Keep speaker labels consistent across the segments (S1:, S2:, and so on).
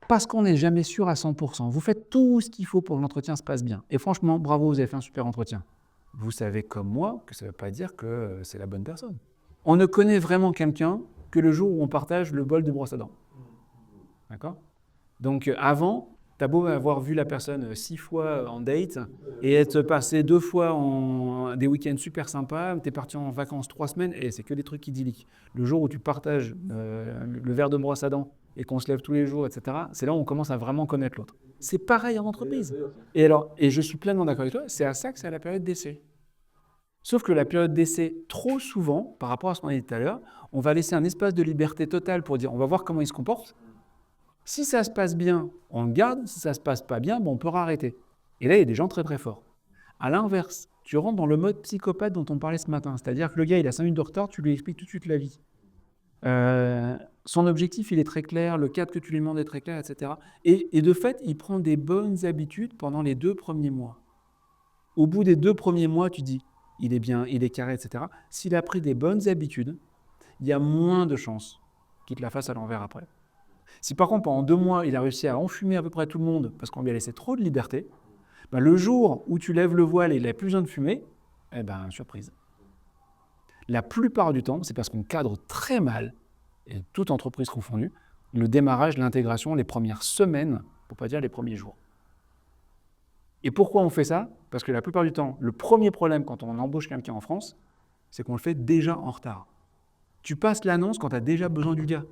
S1: Parce qu'on n'est jamais sûr à 100%. Vous faites tout ce qu'il faut pour que l'entretien se passe bien. Et franchement, bravo, vous avez fait un super entretien. Vous savez comme moi que ça ne veut pas dire que c'est la bonne personne. On ne connaît vraiment quelqu'un que le jour où on partage le bol de brosse à dents. D'accord? Donc avant, t'as beau avoir vu la personne 6 fois en date et être passé 2 fois en des week-ends super sympas, t'es parti en vacances 3 semaines et c'est que des trucs idylliques. Le jour où tu partages le verre de brosse à dents et qu'on se lève tous les jours, etc., c'est là où on commence à vraiment connaître l'autre. C'est pareil en entreprise. Et je suis pleinement d'accord avec toi, c'est à ça que c'est à la période d'essai. Sauf que la période d'essai, trop souvent, par rapport à ce qu'on a dit tout à l'heure, on va laisser un espace de liberté totale pour dire on va voir comment il se comporte. Si ça se passe bien, on le garde. Si ça ne se passe pas bien, on peut arrêter. Et là, il y a des gens très très forts. À l'inverse, tu rentres dans le mode psychopathe dont on parlait ce matin. C'est-à-dire que le gars, il a 5 minutes de retard, tu lui expliques tout de suite la vie. Son objectif, il est très clair, le cadre que tu lui demandes est très clair, etc. Et de fait, il prend des bonnes habitudes pendant les 2 premiers mois. Au bout des 2 premiers mois, tu dis, il est bien, il est carré, etc. S'il a pris des bonnes habitudes, il y a moins de chances qu'il te la fasse à l'envers après. Si par contre, pendant 2 mois, il a réussi à enfumer à peu près tout le monde parce qu'on lui a laissé trop de liberté, le jour où tu lèves le voile et il n'a plus besoin de fumer, surprise. La plupart du temps, c'est parce qu'on cadre très mal, et toute entreprise confondue, le démarrage, l'intégration, les premières semaines, pour ne pas dire les premiers jours. Et pourquoi on fait ça? Parce que la plupart du temps, le premier problème quand on embauche quelqu'un en France, c'est qu'on le fait déjà en retard. Tu passes l'annonce quand tu as déjà besoin du gars.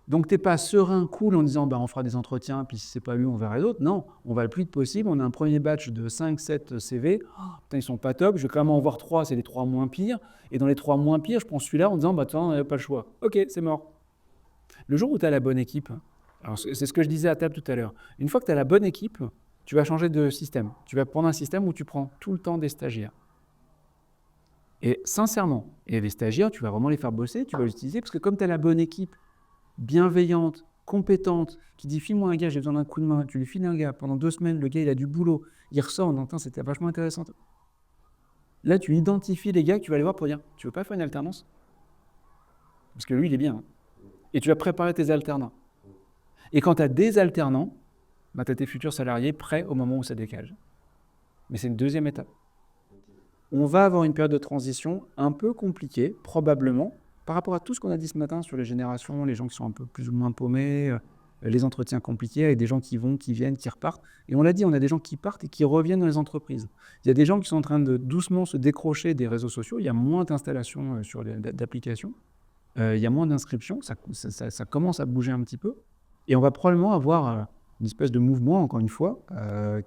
S1: Donc, tu n'es pas serein, cool, en disant on fera des entretiens, puis si ce n'est pas lui, on verra d'autres. Non, on va le plus vite possible. On a un premier batch de 5-7 CV. Oh, putain, ils sont pas top. Je vais quand même en voir 3, c'est les 3 moins pires. Et dans les 3 moins pires, je prends celui-là en disant attends, on n'a pas le choix. Ok, c'est mort. Le jour où tu as la bonne équipe, alors c'est ce que je disais à table tout à l'heure. Une fois que tu as la bonne équipe, tu vas changer de système. Tu vas prendre un système où tu prends tout le temps des stagiaires. Et sincèrement, et les stagiaires, tu vas vraiment les faire bosser, tu vas les utiliser, parce que comme tu as la bonne équipe, bienveillante, compétente, qui dit file-moi un gars, j'ai besoin d'un coup de main, tu lui files un gars, pendant 2 semaines, le gars il a du boulot, il ressort, on entend, c'était vachement intéressant. Là, tu identifies les gars que tu vas aller voir pour dire tu veux pas faire une alternance? Parce que lui, il est bien. Et tu vas préparer tes alternants. Et quand tu as des alternants, tu as tes futurs salariés prêts au moment où ça décale. Mais c'est une deuxième étape. On va avoir une période de transition un peu compliquée, probablement, par rapport à tout ce qu'on a dit ce matin sur les générations, les gens qui sont un peu plus ou moins paumés, les entretiens compliqués, avec des gens qui vont, qui viennent, qui repartent. Et on l'a dit, on a des gens qui partent et qui reviennent dans les entreprises. Il y a des gens qui sont en train de doucement se décrocher des réseaux sociaux. Il y a moins d'installations d'applications. Il y a moins d'inscriptions. Ça commence à bouger un petit peu. Et on va probablement avoir une espèce de mouvement, encore une fois,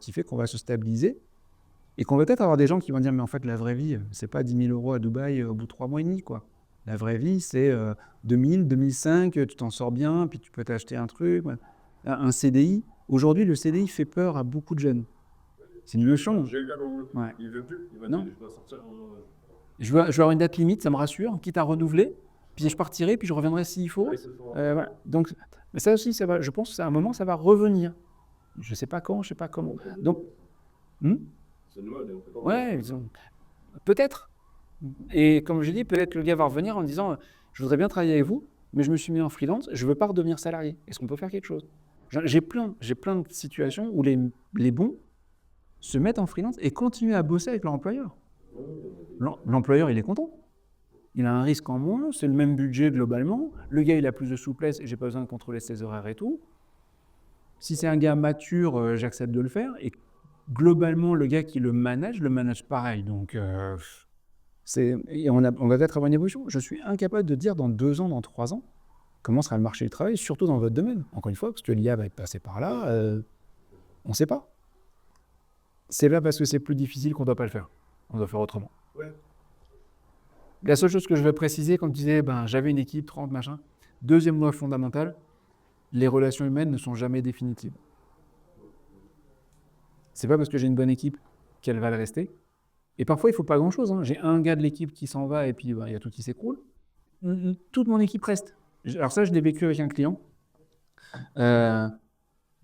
S1: qui fait qu'on va se stabiliser. Et qu'on va peut-être avoir des gens qui vont dire mais en fait la vraie vie, c'est pas 10 000 € à Dubaï au bout de 3 mois et demi, quoi. La vraie vie, c'est 2000, 2005, tu t'en sors bien, puis tu peux t'acheter un truc. Un CDI. Aujourd'hui, le CDI fait peur à beaucoup de jeunes. C'est une leçon. Ouais.
S2: Il veut plus. Il va
S1: Non.
S2: dire je dois sortir.
S1: Je veux avoir une date limite, ça me rassure, quitte à renouveler. Puis je partirai, puis je reviendrai s'il faut.
S2: Oui, c'est fort.
S1: Voilà. Donc, mais ça aussi, ça va, je pense qu'à un moment, ça va revenir. Je sais pas quand, je sais pas comment. Donc,
S2: C'est une mode, on peut pas.
S1: ouais, peut-être. Et comme je dis, peut-être que le gars va revenir en disant je voudrais bien travailler avec vous, mais je me suis mis en freelance, je ne veux pas redevenir salarié. Est-ce qu'on peut faire quelque chose? J'ai plein de situations où les bons se mettent en freelance et continuent à bosser avec leur employeur. L'employeur, il est content. Il a un risque en moins, c'est le même budget globalement. Le gars, il a plus de souplesse et j'ai pas besoin de contrôler ses horaires et tout. Si c'est un gars mature, j'accepte de le faire. Et globalement, le gars qui le manage pareil. Donc, on va peut-être avoir une évolution. Je suis incapable de dire dans 2 ans, dans 3 ans, comment sera le marché du travail, surtout dans votre domaine. Encore une fois, parce que l'IA va être passée par là, on ne sait pas. C'est pas parce que c'est plus difficile qu'on ne doit pas le faire. On doit faire autrement.
S2: Ouais.
S1: La seule chose que je veux préciser, quand tu disais j'avais une équipe, 30, machin, deuxième loi fondamentale, les relations humaines ne sont jamais définitives. C'est pas parce que j'ai une bonne équipe qu'elle va le rester. Et parfois, il ne faut pas grand-chose. J'ai un gars de l'équipe qui s'en va et puis il y a tout qui s'écroule. Toute mon équipe reste. Alors ça, je l'ai vécu avec un client.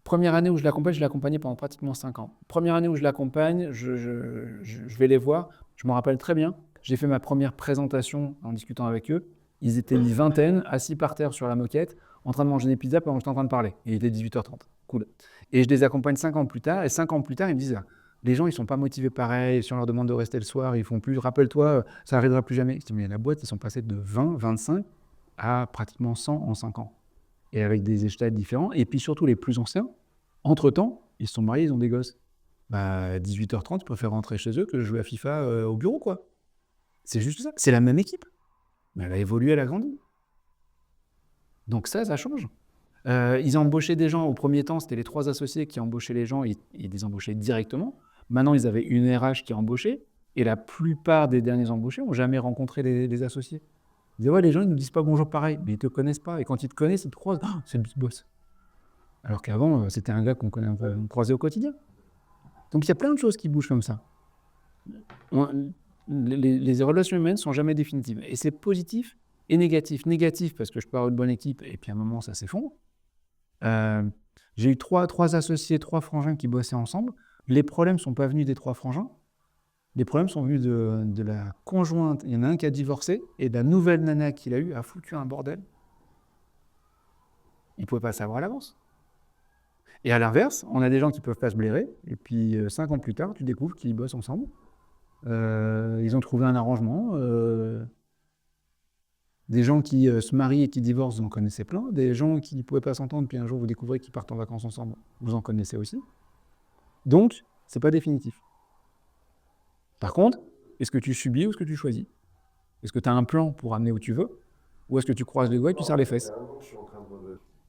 S1: Première année où je l'accompagne, je l'ai accompagné pendant pratiquement 5 ans. Première année où je l'accompagne, je vais les voir. Je m'en rappelle très bien. J'ai fait ma première présentation en discutant avec eux. Ils étaient une vingtaine, assis par terre sur la moquette. en train de manger des pizzas pendant que j'étais en train de parler. Et il était 18h30. Cool. Et je les accompagne 5 ans plus tard. Et 5 ans plus tard, ils me disent, les gens, ils sont pas motivés pareil. Si on leur demande de rester le soir, ils font plus. Rappelle-toi, ça n'arrivera plus jamais. Je dis, mais la boîte, ils sont passés de 20, 25 à pratiquement 100 en 5 ans. Et avec des échelles différents. Et puis surtout, les plus anciens, entre-temps, ils se sont mariés, ils ont des gosses. 18h30, ils préfèrent rentrer chez eux que de jouer à FIFA au bureau, quoi. C'est juste ça. C'est la même équipe. Mais elle a évolué, elle a grandi. Donc ça change. Ils embauchaient des gens, au premier temps, c'était les 3 associés qui embauchaient les gens, ils les embauchaient directement. Maintenant, ils avaient une RH qui embauchait, et la plupart des derniers embauchés n'ont jamais rencontré les associés. Ils disaient, ouais, les gens, ils ne nous disent pas bonjour pareil, mais ils ne te connaissent pas. Et quand ils te connaissent, ils te croisent, oh, c'est le big boss. Alors qu'avant, c'était un gars qu'on croisait au quotidien. Donc il y a plein de choses qui bougent comme ça. Les relations humaines ne sont jamais définitives. Et c'est positif et négatif. Négatif parce que je peux avoir une bonne équipe et puis à un moment ça s'effondre. J'ai eu 3 associés, 3 frangins qui bossaient ensemble. Les problèmes ne sont pas venus des 3 frangins. Les problèmes sont venus de la conjointe. Il y en a un qui a divorcé et la nouvelle nana qu'il a eue a foutu un bordel. Il ne pouvait pas savoir à l'avance. Et à l'inverse, on a des gens qui ne peuvent pas se blairer, et puis 5 ans plus tard, tu découvres qu'ils bossent ensemble. Ils ont trouvé un arrangement. Des gens qui se marient et qui divorcent, vous en connaissez plein. Des gens qui ne pouvaient pas s'entendre, puis un jour vous découvrez qu'ils partent en vacances ensemble, vous en connaissez aussi. Donc, ce n'est pas définitif. Par contre, est-ce que tu subis ou est-ce que tu choisis? Est-ce que tu as un plan pour amener où tu veux? Ou est-ce que tu croises les doigts et tu serres les fesses?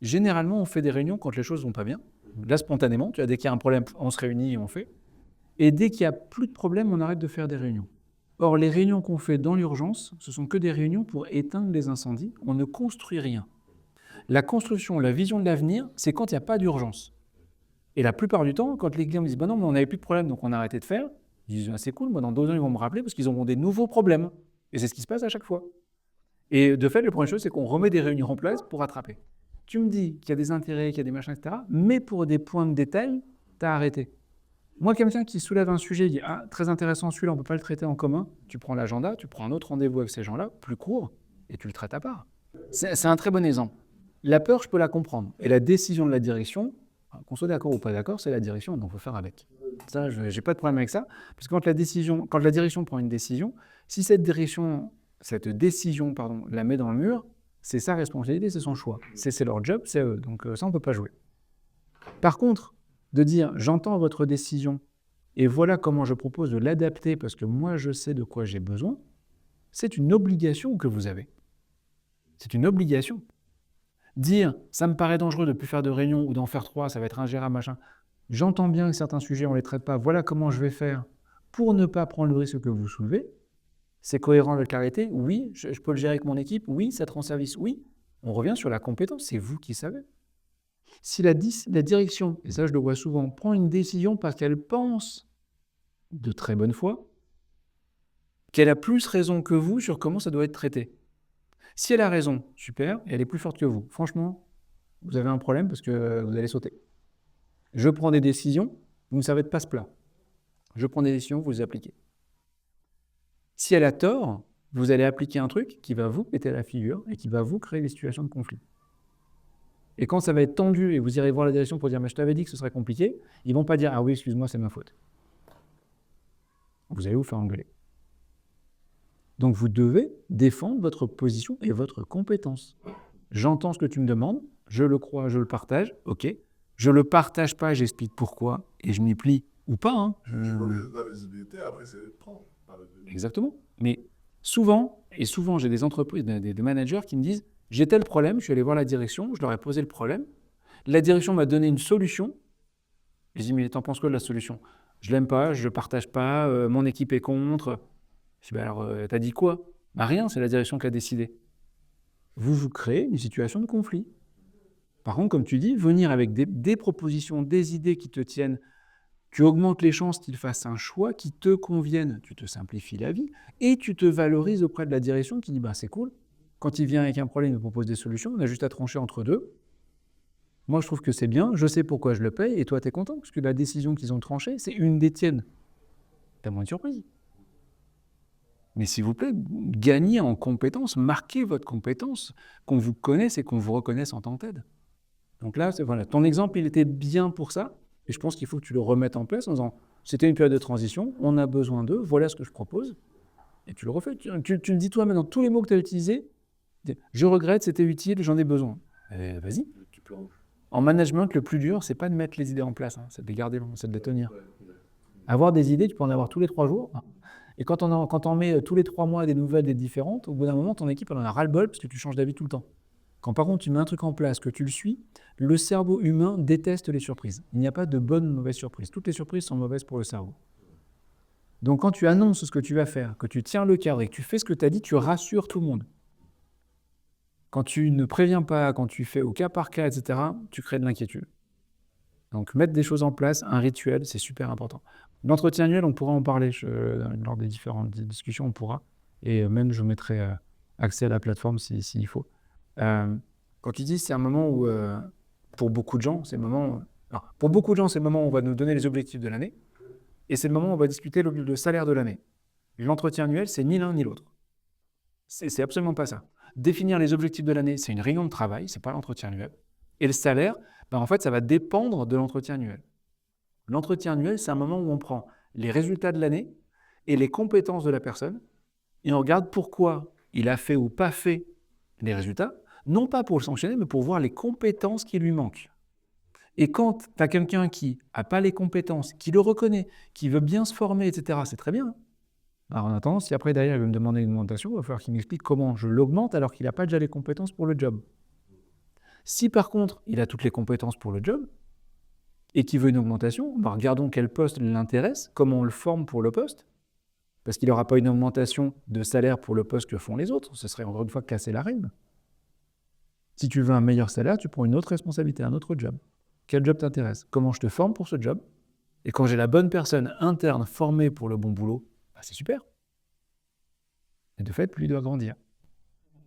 S1: Généralement, on fait des réunions quand les choses ne vont pas bien. Là, spontanément, dès qu'il y a un problème, on se réunit et on fait. Et dès qu'il n'y a plus de problème, on arrête de faire des réunions. Or, les réunions qu'on fait dans l'urgence, ce sont que des réunions pour éteindre les incendies. On ne construit rien. La construction, la vision de l'avenir, c'est quand il n'y a pas d'urgence. Et la plupart du temps, quand les clients me disent « non, mais on n'avait plus de problème, donc on a arrêté de faire », ils disent « c'est cool, moi dans 2 ans, ils vont me rappeler parce qu'ils auront des nouveaux problèmes. » Et c'est ce qui se passe à chaque fois. Et de fait, la première chose, c'est qu'on remet des réunions en place pour rattraper. Tu me dis qu'il y a des intérêts, qu'il y a des machins, etc. Mais pour des points de détail, tu as arrêté. Moi, quelqu'un qui soulève un sujet, il dit « ah, très intéressant celui-là, on ne peut pas le traiter en commun », tu prends l'agenda, tu prends un autre rendez-vous avec ces gens-là, plus court, et tu le traites à part. C'est un très bon exemple. La peur, je peux la comprendre. Et la décision de la direction, qu'on soit d'accord ou pas d'accord, c'est la direction, donc il faut faire avec. Ça, je n'ai pas de problème avec ça, parce que quand la direction prend une décision, si cette décision, la met dans le mur, c'est sa responsabilité, c'est son choix. C'est leur job, c'est eux. Donc ça, on ne peut pas jouer. Par contre, de dire « j'entends votre décision et voilà comment je propose de l'adapter parce que moi, je sais de quoi j'ai besoin », c'est une obligation que vous avez. C'est une obligation. Dire « ça me paraît dangereux de ne plus faire de réunion ou d'en faire 3, ça va être ingérable, machin ». J'entends bien que certains sujets, on ne les traite pas. Voilà comment je vais faire pour ne pas prendre le risque que vous soulevez. C'est cohérent avec l'arrêté? Oui. Je peux le gérer avec mon équipe? Oui. Ça te rend service? Oui. On revient sur la compétence. C'est vous qui savez. Si la direction, et ça je le vois souvent, prend une décision parce qu'elle pense de très bonne foi, qu'elle a plus raison que vous sur comment ça doit être traité. Si elle a raison, super, et elle est plus forte que vous. Franchement, vous avez un problème parce que vous allez sauter. Je prends des décisions, vous me servez de passe-plat. Je prends des décisions, vous les appliquez. Si elle a tort, vous allez appliquer un truc qui va vous péter la figure et qui va vous créer des situations de conflit. Et quand ça va être tendu et vous irez voir la direction pour dire « mais je t'avais dit que ce serait compliqué », ils ne vont pas dire « ah oui, excuse-moi, c'est ma faute ». Vous allez vous faire engueuler. Donc vous devez défendre votre position et votre compétence. J'entends ce que tu me demandes, je le crois, je le partage, ok. Je ne le partage pas, j'explique pourquoi, et je m'y plie ou pas. Hein.
S2: La visibilité, après, c'est de prendre.
S1: Exactement. Mais souvent j'ai des entreprises, des managers qui me disent « j'ai tel problème, je suis allé voir la direction, je leur ai posé le problème, la direction m'a donné une solution. » Je dis « mais t'en penses quoi de la solution ? Je l'aime pas, je le partage pas, mon équipe est contre. » Je dis « alors, t'as dit quoi ? » Rien, c'est la direction qui a décidé. Vous créez une situation de conflit. Par contre, comme tu dis, venir avec des propositions, des idées qui te tiennent, tu augmentes les chances qu'il fasse un choix qui te convienne, tu te simplifies la vie et tu te valorises auprès de la direction qui dit « c'est cool, quand il vient avec un problème, il me propose des solutions, on a juste à trancher entre deux. Moi, je trouve que c'est bien, je sais pourquoi je le paye et toi, tu es content parce que la décision qu'ils ont tranchée, c'est une des tiennes. T'as moins de surprise. Mais s'il vous plaît, gagnez en compétences, marquez votre compétence, qu'on vous connaisse et qu'on vous reconnaisse en tant que tel. Donc là, voilà, ton exemple, il était bien pour ça. Et je pense qu'il faut que tu le remettes en place en disant, c'était une période de transition, on a besoin d'eux, voilà ce que je propose. Et tu le refais. Tu le dis toi-même dans tous les mots que tu as utilisés. Je regrette, c'était utile, j'en ai besoin. Vas-y. En management, le plus dur, c'est pas de mettre les idées en place, hein, c'est de les garder, c'est de les tenir. Avoir des idées, tu peux en avoir tous les 3 jours. Et quand on met tous les 3 mois des nouvelles, des différentes, au bout d'un moment, ton équipe, elle en a ras-le-bol parce que tu changes d'avis tout le temps. Quand par contre, tu mets un truc en place, que tu le suis, le cerveau humain déteste les surprises. Il n'y a pas de bonnes ou mauvaises surprises. Toutes les surprises sont mauvaises pour le cerveau. Donc quand tu annonces ce que tu vas faire, que tu tiens le cadre et que tu fais ce que tu as dit, tu rassures tout le monde. Quand tu ne préviens pas, quand tu fais au cas par cas, etc., tu crées de l'inquiétude. Donc mettre des choses en place, un rituel, c'est super important. L'entretien annuel, on pourra en parler lors des différentes discussions, on pourra. Et même, je mettrai accès à la plateforme s'il faut. Quand tu dis, c'est un moment où, pour beaucoup de gens, c'est le moment... pour beaucoup de gens, c'est le moment où on va nous donner les objectifs de l'année. Et c'est le moment où on va discuter le salaire de l'année. L'entretien annuel, c'est ni l'un ni l'autre. C'est absolument pas ça. Définir les objectifs de l'année, c'est une réunion de travail, c'est pas l'entretien annuel. Et le salaire, en fait, ça va dépendre de l'entretien annuel. L'entretien annuel, c'est un moment où on prend les résultats de l'année et les compétences de la personne et on regarde pourquoi il a fait ou pas fait les résultats, non pas pour le sanctionner, mais pour voir les compétences qui lui manquent. Et quand tu as quelqu'un qui n'a pas les compétences, qui le reconnaît, qui veut bien se former, etc., c'est très bien. Alors en attendant, si après derrière il veut me demander une augmentation, il va falloir qu'il m'explique comment je l'augmente alors qu'il n'a pas déjà les compétences pour le job. Si par contre, il a toutes les compétences pour le job et qu'il veut une augmentation, regardons quel poste l'intéresse, comment on le forme pour le poste, parce qu'il n'aura pas une augmentation de salaire pour le poste que font les autres, ce serait encore une fois casser la règle. Si tu veux un meilleur salaire, tu prends une autre responsabilité, un autre job. Quel job t'intéresse? Comment je te forme pour ce job? Et quand j'ai la bonne personne interne formée pour le bon boulot, c'est super. Et de fait, lui doit grandir.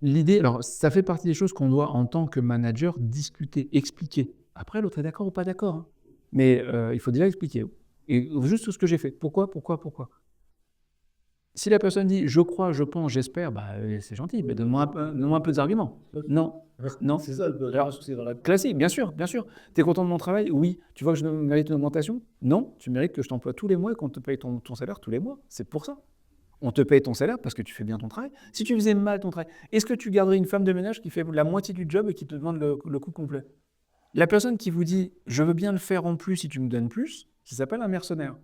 S1: L'idée, alors ça fait partie des choses qu'on doit en tant que manager discuter, expliquer. Après, l'autre est d'accord ou pas d'accord, hein. Mais il faut déjà expliquer. Et juste ce que j'ai fait. Pourquoi? Si la personne dit « je crois, je pense, j'espère », c'est gentil, mais donne-moi un peu d'arguments. Non.
S2: C'est ça le souci dans la...
S1: Classique, bien sûr. Tu es content de mon travail? Oui. Tu vois que je mérite une augmentation? Non. Tu mérites que je t'emploie tous les mois et qu'on te paye ton salaire tous les mois. C'est pour ça. On te paye ton salaire parce que tu fais bien ton travail. Si tu faisais mal ton travail, est-ce que tu garderais une femme de ménage qui fait la moitié du job et qui te demande le coût complet? La personne qui vous dit « je veux bien le faire en plus si tu me donnes plus », ça s'appelle un mercenaire.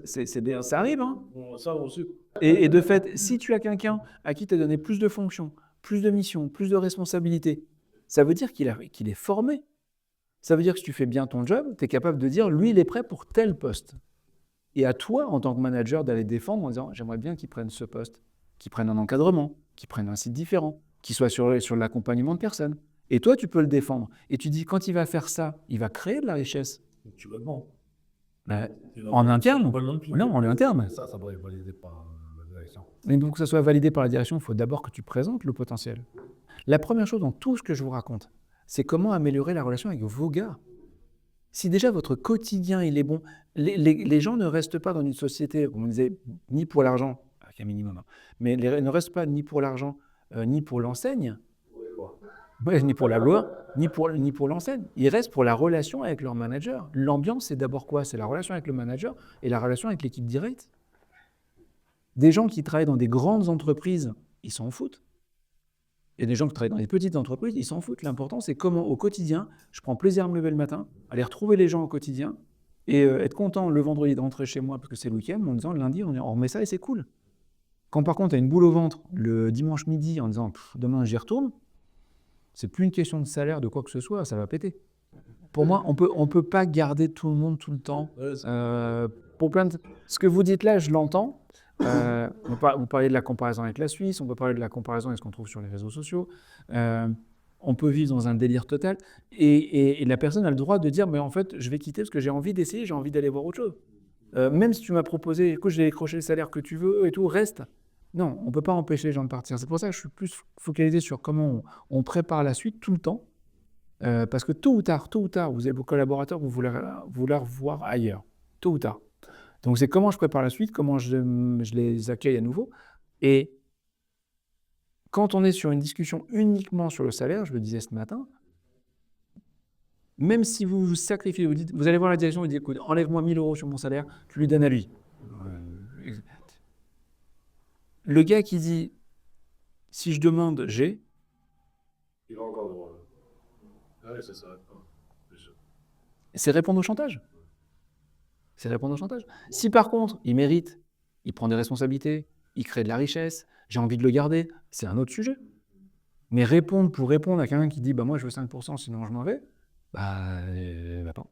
S1: Ça arrive, hein.
S2: Ça, on sait.
S1: Et de fait, si tu as quelqu'un à qui tu as donné plus de fonctions, plus de missions, plus de responsabilités, ça veut dire qu'il est formé. Ça veut dire que si tu fais bien ton job, tu es capable de dire « lui, il est prêt pour tel poste ». Et à toi, en tant que manager, d'aller défendre en disant « j'aimerais bien qu'il prenne ce poste, qu'il prenne un encadrement, qu'il prenne un site différent, qu'il soit sur l'accompagnement de personnes ». Et toi, tu peux le défendre. Et tu dis, quand il va faire ça, il va créer de la richesse.
S2: Tu vas bon.
S1: En interne? Non, en interne.
S2: Ça va être validé par la direction.
S1: Mais pour que ça soit validé par la direction, il faut d'abord que tu présentes le potentiel. La première chose dans tout ce que je vous raconte, c'est comment améliorer la relation avec vos gars. Si déjà votre quotidien, il est bon, les gens ne restent pas dans une société, comme on disait, ni pour l'argent, avec un minimum, mais ils ne restent pas ni pour l'argent, ni pour l'enseigne, ni pour la gloire, ni pour l'enseigne. Ils restent pour la relation avec leur manager. L'ambiance, c'est d'abord quoi? C'est la relation avec le manager et la relation avec l'équipe directe. Des gens qui travaillent dans des grandes entreprises, ils s'en foutent. Et des gens qui travaillent dans des petites entreprises, ils s'en foutent. L'important, c'est comment, au quotidien, je prends plaisir à me lever le matin, aller retrouver les gens au quotidien et être content le vendredi de rentrer chez moi parce que c'est le week-end, en disant le lundi, on remet ça et c'est cool. Quand par contre, tu as une boule au ventre le dimanche midi en disant demain, j'y retourne, c'est plus une question de salaire, de quoi que ce soit, ça va péter. Pour moi, on peut pas garder tout le monde tout le temps. Pour plein de... Ce que vous dites là, je l'entends. Vous parlez de la comparaison avec la Suisse, on peut parler de la comparaison avec ce qu'on trouve sur les réseaux sociaux. On peut vivre dans un délire total. Et la personne a le droit de dire, mais en fait, je vais quitter parce que j'ai envie d'essayer, j'ai envie d'aller voir autre chose. Même si tu m'as proposé, écoute, j'ai décroché le salaire que tu veux et tout, reste. Non, on ne peut pas empêcher les gens de partir. C'est pour ça que je suis plus focalisé sur comment on prépare la suite tout le temps. Parce que tôt ou tard, vous avez vos collaborateurs, vous voulez revoir ailleurs. Tôt ou tard. Donc c'est comment je prépare la suite, comment je les accueille à nouveau. Et quand on est sur une discussion uniquement sur le salaire, je le disais ce matin, même si vous vous sacrifiez, vous allez voir la direction, vous dites, écoute, enlève-moi 1 000 € sur mon salaire, tu lui donnes à lui. Le gars qui dit, si je demande, j'ai,
S2: Il va encore droit. Ouais, ça s'arrête pas. C'est sûr.
S1: c'est répondre au chantage. C'est répondre au chantage. Si par contre, il mérite, il prend des responsabilités, il crée de la richesse, j'ai envie de le garder, c'est un autre sujet. Mais répondre pour répondre à quelqu'un qui dit, bah moi je veux 5%, sinon je m'en vais, bah pas.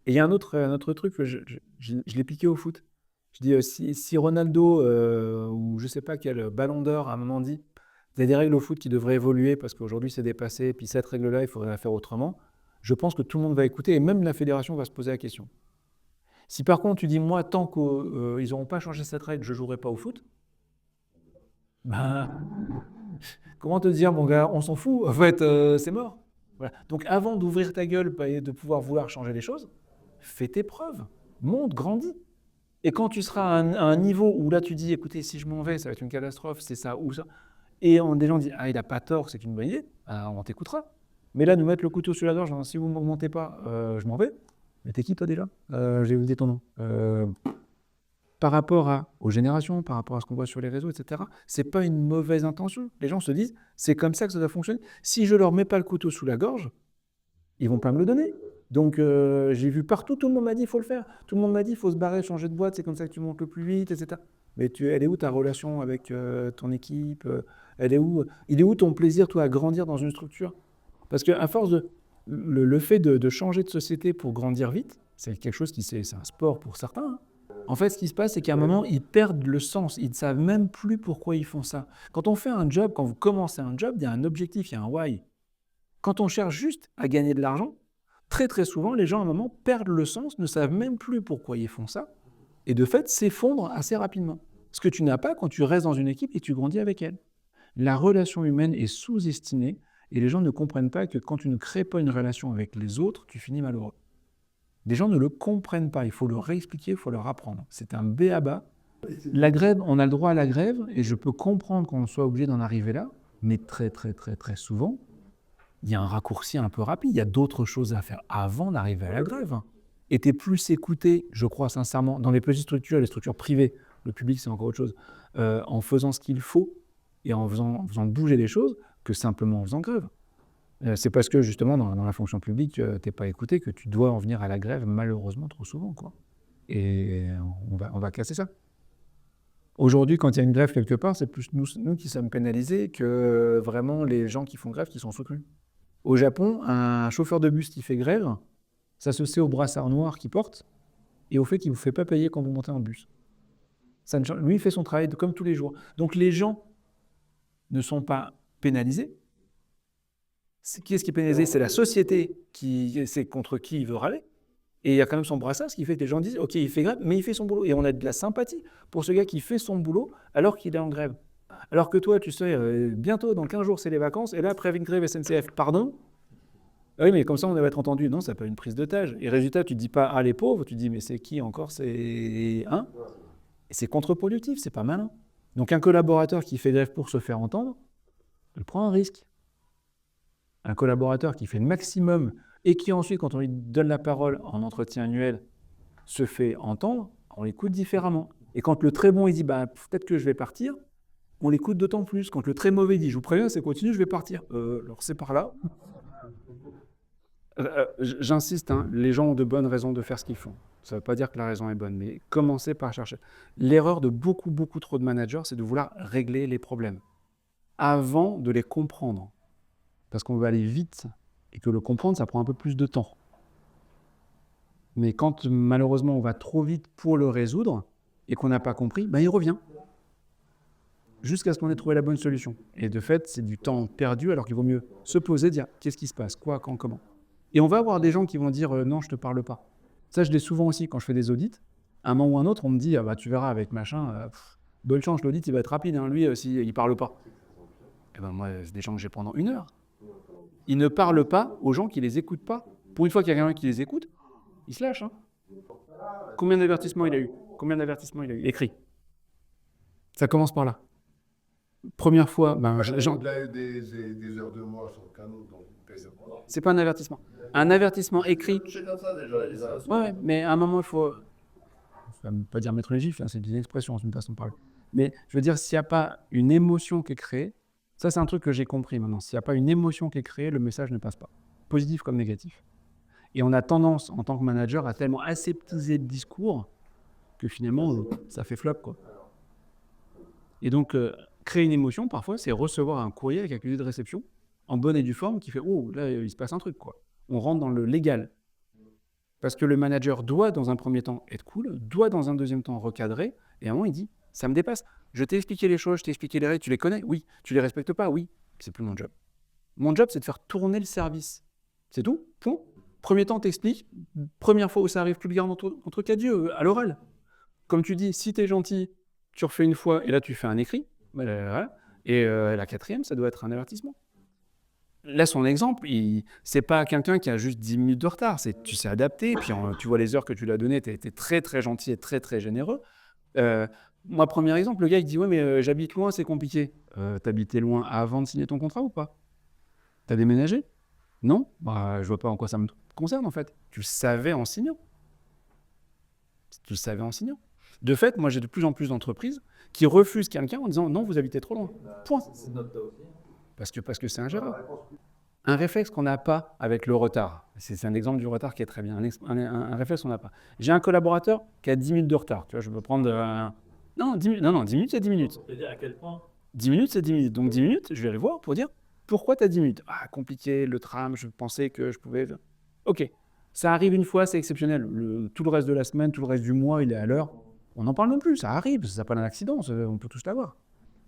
S1: Et il y a un autre truc que je l'ai piqué au foot. Je dis, si Ronaldo ou je sais pas quel ballon d'or à un moment dit, il y a des règles au foot qui devraient évoluer parce qu'aujourd'hui c'est dépassé, et puis cette règle-là, il faudrait la faire autrement, je pense que tout le monde va écouter et même la fédération va se poser la question. Si par contre tu dis, moi, tant qu'ils n'auront pas changé cette règle, je ne jouerai pas au foot, ben, comment te dire, mon gars, on s'en fout, en fait, c'est mort. Voilà. Donc avant d'ouvrir ta gueule et de pouvoir vouloir changer les choses, fais tes preuves, monte, grandis. Et quand tu seras à un niveau où là tu dis, écoutez, si je m'en vais, ça va être une catastrophe, c'est ça ou ça, et des gens disent, ah, il n'a pas tort, c'est une bonne idée, on t'écoutera. Mais là, nous mettre le couteau sur la gorge, si vous ne m'augmentez pas, je m'en vais. Mais t'es qui toi déjà? J'ai oublié ton nom. Par rapport aux générations, par rapport à ce qu'on voit sur les réseaux, etc., c'est pas une mauvaise intention. Les gens se disent, c'est comme ça que ça doit fonctionner. Si je leur mets pas le couteau sous la gorge, ils vont pas me le donner. Donc j'ai vu partout, tout le monde m'a dit, il faut le faire. Tout le monde m'a dit, il faut se barrer, changer de boîte, c'est comme ça que tu montes le plus vite, etc. Mais elle est où ta relation avec ton équipe? Il est où ton plaisir, toi, à grandir dans une structure? Parce qu'à force le fait de changer de société pour grandir vite, c'est quelque chose c'est un sport pour certains, hein. En fait, ce qui se passe, c'est qu'à un moment, ils perdent le sens. Ils ne savent même plus pourquoi ils font ça. Quand on fait un job, quand vous commencez un job, il y a un objectif, il y a un why. Quand on cherche juste à gagner de l'argent, très très souvent, les gens à un moment perdent le sens, ne savent même plus pourquoi ils font ça, et de fait s'effondrent assez rapidement. Ce que tu n'as pas quand tu restes dans une équipe et tu grandis avec elle. La relation humaine est sous-estimée, et les gens ne comprennent pas que quand tu ne crées pas une relation avec les autres, tu finis malheureux. Les gens ne le comprennent pas, il faut leur réexpliquer, il faut leur apprendre. C'est un b.a.-ba. La grève, on a le droit à la grève, et je peux comprendre qu'on soit obligé d'en arriver là, mais très très très très souvent, il y a un raccourci un peu rapide, il y a d'autres choses à faire avant d'arriver à la grève. Et tu es plus écouté, je crois sincèrement, dans les petites structures, les structures privées, le public c'est encore autre chose, en faisant ce qu'il faut et en faisant bouger les choses, que simplement en faisant grève. C'est parce que justement dans la fonction publique, tu n'es pas écouté que tu dois en venir à la grève malheureusement trop souvent, quoi. Et on va casser ça. Aujourd'hui, quand il y a une grève quelque part, c'est plus nous qui sommes pénalisés que vraiment les gens qui font grève qui sont soutenus. Au Japon, un chauffeur de bus qui fait grève, ça se sait au brassard noir qu'il porte et au fait qu'il ne vous fait pas payer quand vous montez en bus. Lui, il fait son travail comme tous les jours. Donc les gens ne sont pas pénalisés. Qui est-ce qui est pénalisé? C'est la société c'est contre qui il veut râler. Et il y a quand même son brassard, ce qui fait que les gens disent, ok, il fait grève, mais il fait son boulot. Et on a de la sympathie pour ce gars qui fait son boulot alors qu'il est en grève. Alors que toi, tu sais, bientôt, dans 15 jours, c'est les vacances, et là, après une grève SNCF, pardon? Ah oui, mais comme ça, on va être entendu. Non, ça peut être une prise d'otage. Et résultat, tu ne dis pas, ah, les pauvres, tu dis, mais c'est qui encore? C'est un. Et c'est contre-productif, c'est pas malin. Donc un collaborateur qui fait grève pour se faire entendre, il prend un risque. Un collaborateur qui fait le maximum et qui ensuite, quand on lui donne la parole en entretien annuel, se fait entendre, on l'écoute différemment. Et quand le très bon, il dit, bah, peut-être que je vais partir, on l'écoute d'autant plus. Quand le très mauvais dit, je vous préviens, c'est continu, je vais partir. Alors c'est par là. J'insiste, hein, les gens ont de bonnes raisons de faire ce qu'ils font. Ça ne veut pas dire que la raison est bonne, mais commencez par chercher. L'erreur de beaucoup trop de managers, c'est de vouloir régler les problèmes avant de les comprendre. Parce qu'on veut aller vite et que le comprendre, ça prend un peu plus de temps. Mais quand malheureusement on va trop vite pour le résoudre et qu'on n'a pas compris, ben, il revient. Jusqu'à ce qu'on ait trouvé la bonne solution. Et de fait, c'est du temps perdu alors qu'il vaut mieux se poser, dire qu'est-ce qui se passe, quoi, quand, comment. Et on va avoir des gens qui vont dire non, je ne te parle pas. Ça, je l'ai souvent aussi quand je fais des audits. À un moment ou un autre, on me dit bah, tu verras avec machin, bonne chance, l'audit il va être rapide, hein, lui, s'il ne parle pas. Et ben moi, c'est des gens que j'ai pendant 1 heure. Ils ne parlent pas aux gens qui ne les écoutent pas. Pour une fois qu'il y a quelqu'un qui les écoute, il se lâche. Hein. Combien d'avertissements il a eu? Écrit. Ça commence par là. Première fois,
S2: Au-delà des heures de moi sur le canon, donc
S1: c'est pas un avertissement. Un avertissement écrit.
S2: c'est comme ça déjà, les heures.
S1: Ouais, mais à un moment, il faut. Je ne vais pas dire mettre les gifles, hein, c'est une expression, c'est une façon de parler. Mais je veux dire, s'il n'y a pas une émotion qui est créée, ça, c'est un truc que j'ai compris maintenant. S'il n'y a pas une émotion qui est créée, le message ne passe pas, positif comme négatif. Et on a tendance, en tant que manager, à tellement aseptiser le discours que finalement, ça fait flop, quoi. Et donc, créer une émotion, parfois, c'est recevoir un courrier avec accusé de réception, en bonne et due forme, qui fait « Oh, là, il se passe un truc, quoi ». On rentre dans le légal. Parce que le manager doit, dans un premier temps, être cool, doit, dans un deuxième temps, recadrer, et à un moment, il dit « Ça me dépasse. Je t'ai expliqué les choses, je t'ai expliqué les règles, tu les connais? Oui. Tu les respectes pas? Oui. C'est plus mon job. Mon job, c'est de faire tourner le service. C'est tout. Point. Premier temps, t'expliques. Première fois où ça arrive, tu le gardes entre quatre yeux, à l'oral. Comme tu dis, si t'es gentil, tu refais une fois, et là, tu fais un écrit. Voilà. Et la quatrième, ça doit être un avertissement. Là, son exemple, c'est pas quelqu'un qui a juste 10 minutes de retard. Tu sais adapter, puis tu vois les heures que tu lui as données, tu as été très, très gentil et très, très généreux. Moi, premier exemple, le gars, il dit « Ouais, mais j'habite loin, c'est compliqué. » T'habitais loin avant de signer ton contrat ou pas? T'as déménagé? Non? Bah, je vois pas en quoi ça me concerne, en fait. Tu le savais en signant. Tu le savais en signant. De fait, moi, j'ai de plus en plus d'entreprises qui refusent quelqu'un en disant « Non, vous habitez trop loin. » Point.
S3: C'est notre cas aussi.
S1: Parce que c'est un gérant. Un réflexe qu'on n'a pas avec le retard. C'est un exemple du retard qui est très bien. Un réflexe qu'on n'a pas. J'ai un collaborateur qui a 10 minutes de retard. Tu vois, je peux prendre... Non, 10 minutes, c'est 10 minutes.
S3: On peut dire à quel point
S1: 10 minutes, c'est 10 minutes. Donc 10 minutes, je vais aller voir pour dire pourquoi tu as 10 minutes. Ah, compliqué, le tram, je pensais que je pouvais... Ok, ça arrive une fois, c'est exceptionnel. Tout le reste de la semaine, tout le reste du mois, il est à l'heure. On n'en parle même plus, ça arrive, ça s'appelle un accident, on peut tous l'avoir.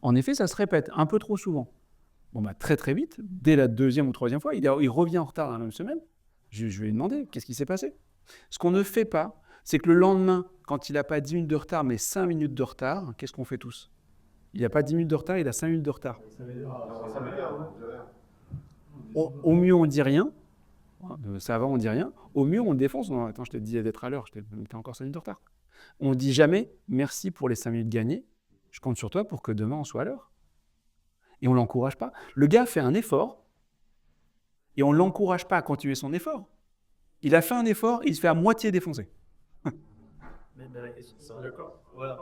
S1: En effet, ça se répète un peu trop souvent. Bon, bah, très très vite, dès la deuxième ou troisième fois, il revient en retard dans la même semaine. Je vais lui demander qu'est-ce qui s'est passé. Ce qu'on ne fait pas, c'est que le lendemain, quand il n'a pas 10 minutes de retard, mais 5 minutes de retard, qu'est-ce qu'on fait tous? Il n'a pas 10 minutes de retard, il a 5 minutes de retard. Au mieux, on ne dit rien. Ça va, on ne dit rien. Au mieux, on le défonce. Non, attends, je t'ai dit d'être à l'heure, tu as encore 5 minutes de retard. On ne dit jamais merci pour les 5 minutes gagnées. Je compte sur toi pour que demain, on soit à l'heure. Et on ne l'encourage pas. Le gars fait un effort et on ne l'encourage pas à continuer son effort. Il a fait un effort et il se fait à moitié défoncer.
S3: Mais la question, c'est d'accord. Voilà.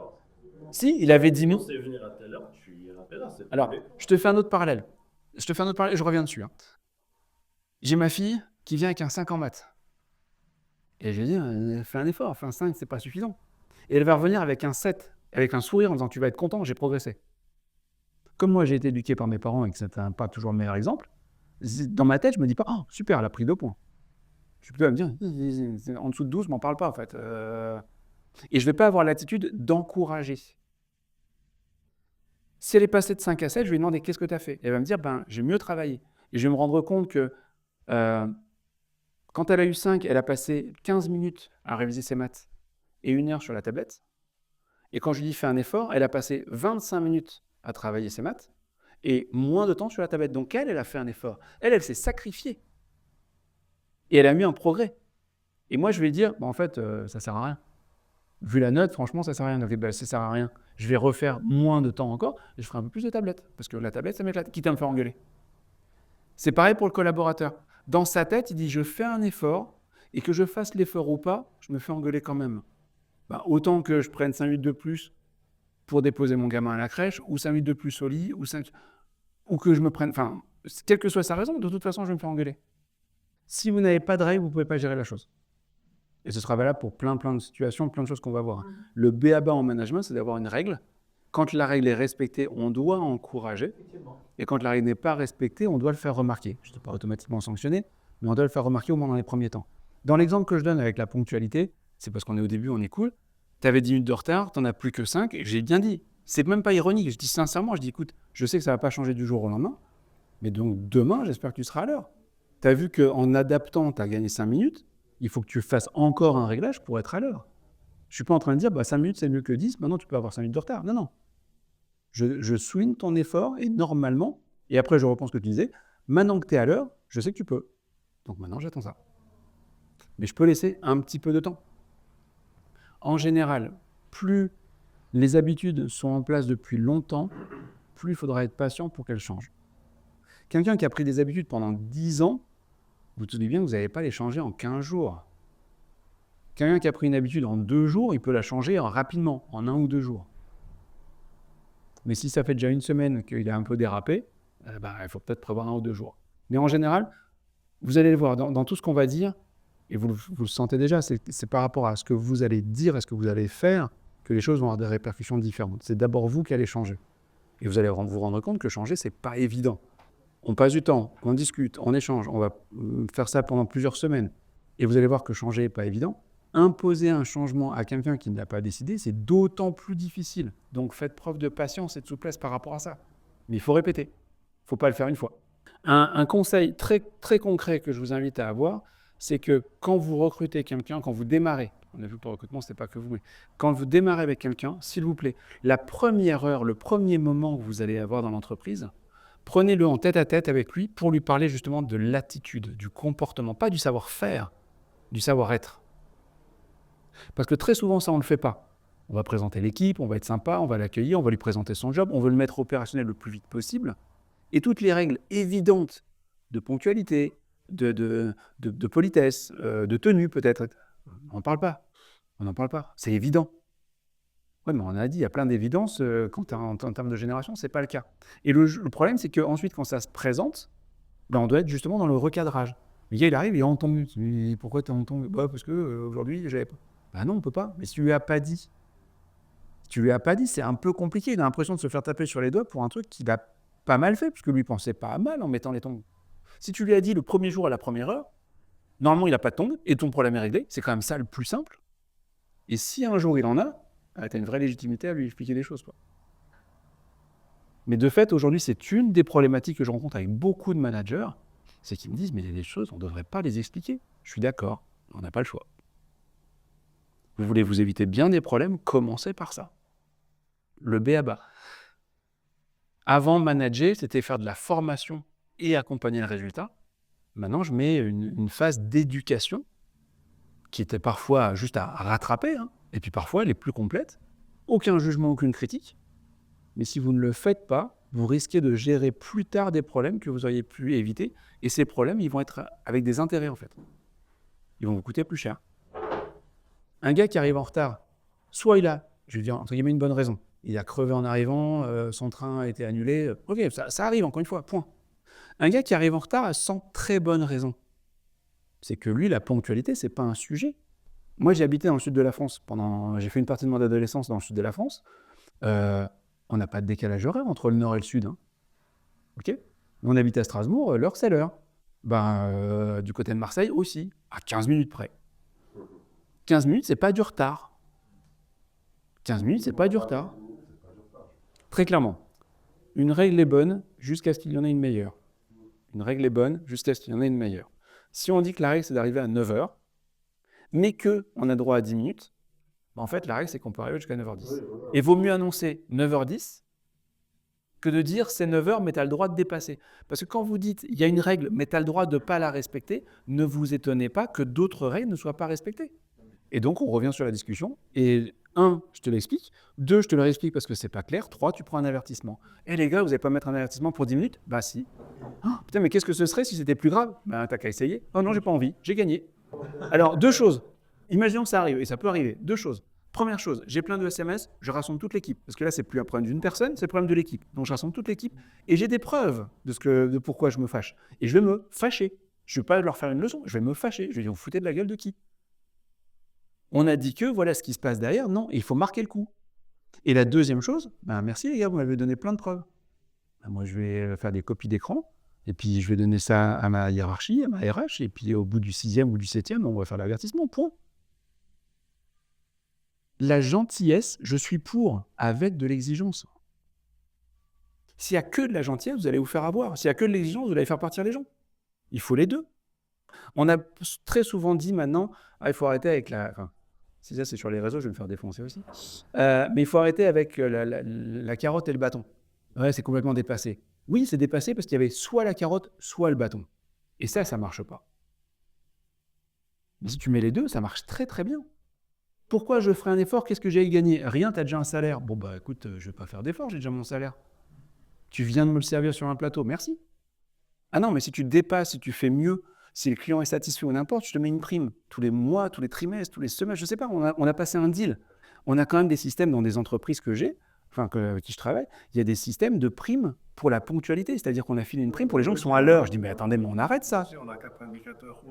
S1: Si, il avait 10 minutes.
S3: C'est venir à telle heure, tu iras à telle heure.
S1: Alors, je te fais un autre parallèle. Je reviens dessus. J'ai ma fille qui vient avec un 5 en maths. Et je lui dis, fais un effort, fais un 5, c'est pas suffisant. Et elle va revenir avec un 7, avec un sourire en disant, tu vas être content, j'ai progressé. Comme moi, j'ai été éduqué par mes parents et que c'était pas toujours le meilleur exemple, dans ma tête, je me dis pas, oh, super, elle a pris 2 points. Je suis plutôt à me dire, en dessous de 12, je m'en parle pas, en fait. Et je vais pas avoir l'attitude d'encourager. Si elle est passée de 5 à 7, je vais lui demander, qu'est-ce que tu as fait? Et elle va me dire, j'ai mieux travaillé. Et je vais me rendre compte que quand elle a eu 5, elle a passé 15 minutes à réviser ses maths et 1 heure sur la tablette. Et quand je lui dis fais un effort, elle a passé 25 minutes à travailler ses maths et moins de temps sur la tablette. Donc elle a fait un effort. Elle s'est sacrifiée. Et elle a mis un progrès. Et moi, je vais dire, en fait, ça sert à rien. Vu la note, franchement, ça sert à rien. Donc, ça sert à rien. Je vais refaire moins de temps encore et je ferai un peu plus de tablette. Parce que la tablette, ça m'éclate. Quitte à me faire engueuler. C'est pareil pour le collaborateur. Dans sa tête, il dit, je fais un effort et que je fasse l'effort ou pas, je me fais engueuler quand même. Autant que je prenne 5 minutes de plus pour déposer mon gamin à la crèche, ou 5 minutes de plus au lit, ou que je me prenne... Enfin, quelle que soit sa raison, de toute façon, je vais me faire engueuler. Si vous n'avez pas de règles, vous ne pouvez pas gérer la chose. Et ce sera valable pour plein de situations, plein de choses qu'on va voir. Le b.a.-ba en management, c'est d'avoir une règle. Quand la règle est respectée, on doit encourager. Et quand la règle n'est pas respectée, on doit le faire remarquer. Je ne dois pas automatiquement sanctionner, mais on doit le faire remarquer au moins dans les premiers temps. Dans l'exemple que je donne avec la ponctualité, c'est parce qu'on est au début, on est cool. Tu avais 10 minutes de retard, tu n'en as plus que 5, et j'ai bien dit. C'est même pas ironique, je dis sincèrement, écoute, je sais que ça ne va pas changer du jour au lendemain, mais donc demain, j'espère que tu seras à l'heure. Tu as vu qu'en adaptant, tu as gagné 5 minutes, il faut que tu fasses encore un réglage pour être à l'heure. Je ne suis pas en train de dire, 5 minutes c'est mieux que 10, maintenant tu peux avoir 5 minutes de retard. Non. Je souligne ton effort, et normalement, et après je reprends ce que tu disais, maintenant que tu es à l'heure, je sais que tu peux. Donc maintenant, j'attends ça. Mais je peux laisser un petit peu de temps. En général, plus les habitudes sont en place depuis longtemps, plus il faudra être patient pour qu'elle change. Quelqu'un qui a pris des habitudes pendant 10 ans, vous tenez bien que vous n'allez pas les changer en 15 jours. Quelqu'un qui a pris une habitude en 2 jours, il peut la changer rapidement, en 1 ou 2 jours. Mais si ça fait déjà 1 semaine qu'il a un peu dérapé, il faut peut-être prévoir 1 ou 2 jours. Mais en général, vous allez le voir, dans tout ce qu'on va dire, et vous le sentez déjà, c'est par rapport à ce que vous allez dire et ce que vous allez faire que les choses vont avoir des répercussions différentes. C'est d'abord vous qui allez changer. Et vous allez vous rendre compte que changer, c'est pas évident. On passe du temps, on discute, on échange, on va faire ça pendant plusieurs semaines. Et vous allez voir que changer n'est pas évident. Imposer un changement à quelqu'un qui ne l'a pas décidé, c'est d'autant plus difficile. Donc faites preuve de patience et de souplesse par rapport à ça. Mais il faut répéter. Il ne faut pas le faire une fois. Un conseil très, très concret que je vous invite à avoir, c'est que quand vous recrutez quelqu'un, quand vous démarrez, on a vu que le recrutement, ce n'est pas que vous, mais quand vous démarrez avec quelqu'un, s'il vous plaît, la première heure, le premier moment que vous allez avoir dans l'entreprise, prenez-le en tête-à-tête avec lui pour lui parler justement de l'attitude, du comportement, pas du savoir-faire, du savoir-être. Parce que très souvent, ça, on ne le fait pas. On va présenter l'équipe, on va être sympa, on va l'accueillir, on va lui présenter son job, on veut le mettre opérationnel le plus vite possible. Et toutes les règles évidentes de ponctualité, de politesse, de tenue peut-être, on n'en parle pas. On n'en parle pas. C'est évident. Oui, mais on a dit, il y a plein d'évidences quand en termes de génération, ce n'est pas le cas. Et le problème, c'est qu'ensuite, quand ça se présente, on doit être justement dans le recadrage. Le gars, il arrive, il est entendu. Mais pourquoi tu es entendu ? Parce qu'aujourd'hui, j'avais pas. Non, on ne peut pas. Mais si tu lui as pas dit, c'est un peu compliqué. Il a l'impression de se faire taper sur les doigts pour un truc qu'il a pas mal fait, parce que lui, il pensait pas mal en mettant les tongs. Si tu lui as dit le premier jour à la première heure, normalement, il n'a pas de tongs et ton problème est réglé. C'est quand même ça le plus simple. Et si un jour il en a, tu as une vraie légitimité à lui expliquer les choses, quoi. Mais de fait, aujourd'hui, c'est une des problématiques que je rencontre avec beaucoup de managers, c'est qu'ils me disent, mais il y a des choses, on ne devrait pas les expliquer. Je suis d'accord, on n'a pas le choix. Vous voulez vous éviter bien des problèmes, commencez par ça. Le b.a.-ba. Avant, manager, c'était faire de la formation et accompagner le résultat. Maintenant, je mets une phase d'éducation qui était parfois juste à rattraper, et puis parfois elle est plus complète. Aucun jugement, aucune critique. Mais si vous ne le faites pas, vous risquez de gérer plus tard des problèmes que vous auriez pu éviter. Et ces problèmes, ils vont être avec des intérêts, en fait. Ils vont vous coûter plus cher. Un gars qui arrive en retard, soit il a, je veux dire, entre guillemets, une bonne raison. Il a crevé en arrivant, son train a été annulé. Ok, ça arrive, encore une fois, point. Un gars qui arrive en retard sans très bonne raison, c'est que lui, la ponctualité, c'est pas un sujet. Moi, j'ai habité dans le sud de la France. J'ai fait une partie de mon adolescence dans le sud de la France. On n'a pas de décalage horaire entre le nord et le sud. Ok ? On habite à Strasbourg, l'heure, c'est l'heure. Du côté de Marseille aussi, à 15 minutes près. 15 minutes, c'est pas du retard. 15 minutes, c'est pas du retard. Très clairement. Une règle est bonne jusqu'à ce qu'il y en ait une meilleure. Une règle est bonne jusqu'à ce qu'il y en ait une meilleure. Si on dit que la règle, c'est d'arriver à 9h, mais qu'on a droit à 10 minutes, en fait, la règle, c'est qu'on peut arriver jusqu'à 9h10. Et vaut mieux annoncer 9h10 que de dire c'est 9h, mais tu as le droit de dépasser. Parce que quand vous dites il y a une règle, mais tu as le droit de ne pas la respecter, ne vous étonnez pas que d'autres règles ne soient pas respectées. Et donc, on revient sur la discussion. Et 1, je te l'explique. 2, je te le réexplique parce que c'est pas clair. 3, tu prends un avertissement. Et les gars, vous n'allez pas mettre un avertissement pour 10 minutes ? Bah si. Oh, putain, mais qu'est-ce que ce serait si c'était plus grave ? T'as qu'à essayer. Oh non, j'ai pas envie. J'ai gagné. Alors, 2 choses. Imaginons que ça arrive, et ça peut arriver. 2 choses. Première chose, j'ai plein de SMS, je rassemble toute l'équipe. Parce que là, c'est plus un problème d'une personne, c'est le problème de l'équipe. Donc, je rassemble toute l'équipe et j'ai des preuves de pourquoi je me fâche. Et je vais me fâcher. Je ne vais pas leur faire une leçon, je vais me fâcher. Je vais dire, vous foutez de la gueule de qui ? On a dit que voilà ce qui se passe derrière. Non, il faut marquer le coup. Et la deuxième chose, merci les gars, vous m'avez donné plein de preuves. Moi, je vais faire des copies d'écran. Et puis, je vais donner ça à ma hiérarchie, à ma RH. Et puis, au bout du 6e ou du 7e, on va faire l'avertissement. Point. La gentillesse, je suis pour, avec de l'exigence. S'il n'y a que de la gentillesse, vous allez vous faire avoir. S'il n'y a que de l'exigence, vous allez faire partir les gens. Il faut les deux. On a très souvent dit maintenant, il faut arrêter avec la... Enfin, si ça c'est sur les réseaux, je vais me faire défoncer aussi. Mais il faut arrêter avec la carotte et le bâton. Ouais, c'est complètement dépassé. Oui, c'est dépassé parce qu'il y avait soit la carotte, soit le bâton. Et ça ne marche pas. Mais si tu mets les deux, ça marche très très bien. Pourquoi je ferai un effort ? Qu'est-ce que j'ai gagné ? Rien, tu as déjà un salaire. Bon, écoute, je ne vais pas faire d'effort, j'ai déjà mon salaire. Tu viens de me le servir sur un plateau, merci. Ah non, mais si tu te dépasses, si tu fais mieux, si le client est satisfait ou n'importe, je te mets une prime. Tous les mois, tous les trimestres, tous les semaines, je ne sais pas, on a passé un deal. On a quand même des systèmes dans des entreprises que j'ai, avec qui je travaille, il y a des systèmes de primes pour la ponctualité, c'est-à-dire qu'on a filé une prime pour les gens qui sont à l'heure. Je dis, mais attendez, mais on arrête ça.
S3: On a 4 indicateurs.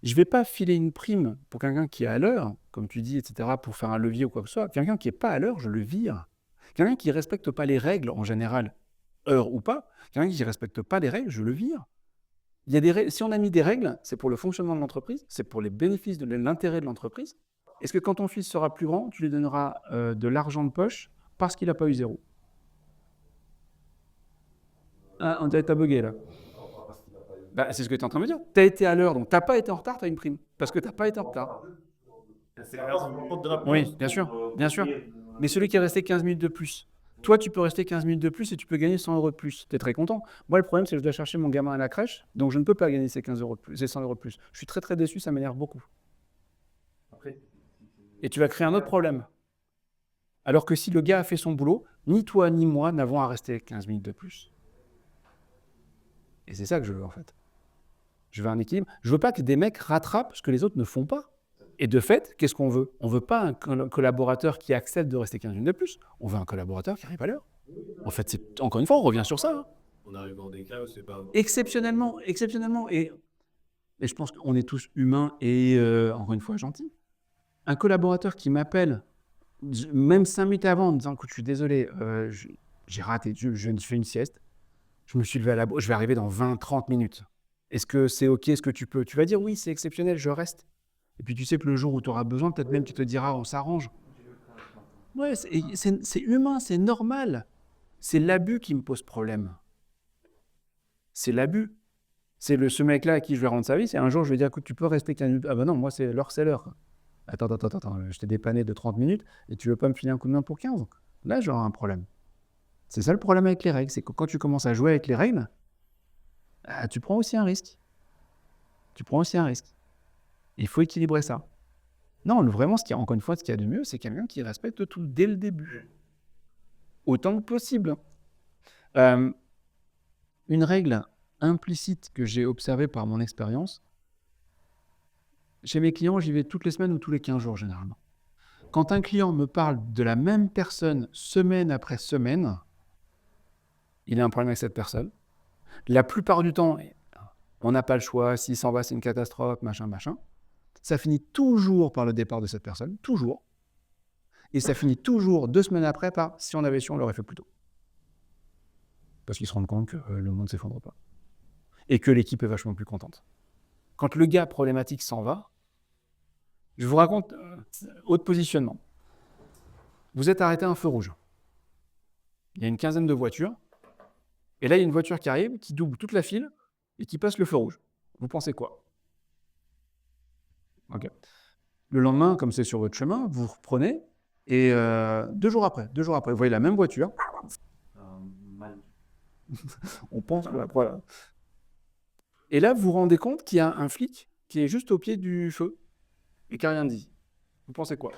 S1: Je ne vais pas filer une prime pour quelqu'un qui est à l'heure, comme tu dis, etc., pour faire un levier ou quoi que ce soit. Quelqu'un qui n'est pas à l'heure, je le vire. Quelqu'un qui ne respecte pas les règles en général, heure ou pas, quelqu'un qui ne respecte pas les règles, je le vire. Il y a des règles. Si on a mis des règles, c'est pour le fonctionnement de l'entreprise, c'est pour les bénéfices de l'intérêt de l'entreprise. Est-ce que quand ton fils sera plus grand, tu lui donneras de l'argent de poche parce qu'il n'a pas eu 0? Ah, on t'a bugué là. Bah, c'est ce que tu es en train de me dire. Tu as été à l'heure, donc tu n'as pas été en retard, tu as une prime. Parce que tu n'as pas été en retard.
S3: C'est la faute de la
S1: Oui, bien sûr, bien sûr. Mais celui qui est resté 15 minutes de plus, toi, tu peux rester 15 minutes de plus et tu peux gagner 100 € de plus. Tu es très content. Moi, le problème, c'est que je dois chercher mon gamin à la crèche, donc je ne peux pas gagner ces 15 € de plus, ces 100 € de plus. Je suis très, très déçu, ça m'énerve beaucoup. Et tu vas créer un autre problème. Alors que si le gars a fait son boulot, ni toi ni moi n'avons à rester 15 minutes de plus. Et c'est ça que je veux, en fait. Je veux un équilibre. Je veux pas que des mecs rattrapent ce que les autres ne font pas. Et de fait, qu'est-ce qu'on veut? On veut pas un collaborateur qui accepte de rester 15 minutes de plus. On veut un collaborateur qui arrive à l'heure. En fait, encore une fois, on revient sur ça. Hein.
S2: On arrive en décalage, c'est pas...
S1: Exceptionnellement. Et je pense qu'on est tous humains et, encore une fois, gentils. Un collaborateur qui m'appelle, même 5 minutes avant, en me disant, écoute, je suis désolé, j'ai raté, je fais une sieste. Je me suis levé je vais arriver dans 20-30 minutes. Est-ce que c'est OK? Est-ce que tu peux? Tu vas dire, oui, c'est exceptionnel, je reste. Et puis tu sais que le jour où tu auras besoin, peut-être même tu te diras, on s'arrange. Ouais, c'est humain, c'est normal. C'est l'abus qui me pose problème. C'est l'abus. C'est ce mec-là à qui je vais rendre service, et un jour je vais dire, écoute, tu peux rester 15 minutes. Ah bah non, moi c'est l'heure, c'est l'heure. Attends, je t'ai dépanné de 30 minutes, et tu veux pas me filer un coup de main pour 15? Là, j'aurai un problème. C'est ça le problème avec les règles, c'est que quand tu commences à jouer avec les règles, tu prends aussi un risque. Il faut équilibrer ça. Non, vraiment, encore une fois, ce qu'il y a de mieux, c'est quelqu'un qui respecte tout dès le début. Autant que possible. Une règle implicite que j'ai observée par mon expérience, chez mes clients, j'y vais toutes les semaines ou tous les 15 jours généralement. Quand un client me parle de la même personne semaine après semaine, il a un problème avec cette personne. La plupart du temps, on n'a pas le choix, s'il s'en va, c'est une catastrophe, machin. Ça finit toujours par le départ de cette personne, toujours. Et ça finit toujours 2 semaines après par, si on avait su, on l'aurait fait plus tôt. Parce qu'ils se rendent compte que le monde ne s'effondre pas. Et que l'équipe est vachement plus contente. Quand le gars problématique s'en va, je vous raconte autre positionnement. Vous êtes arrêté à un feu rouge. Il y a une quinzaine de voitures. Et là, il y a une voiture qui arrive, qui double toute la file et qui passe le feu rouge. Vous pensez quoi? Ok. Le lendemain, comme c'est sur votre chemin, vous reprenez et 2 jours après, vous voyez la même voiture. On pense que voilà. Et là, vous vous rendez compte qu'il y a un flic qui est juste au pied du feu et qui n'a rien dit. Vous pensez quoi?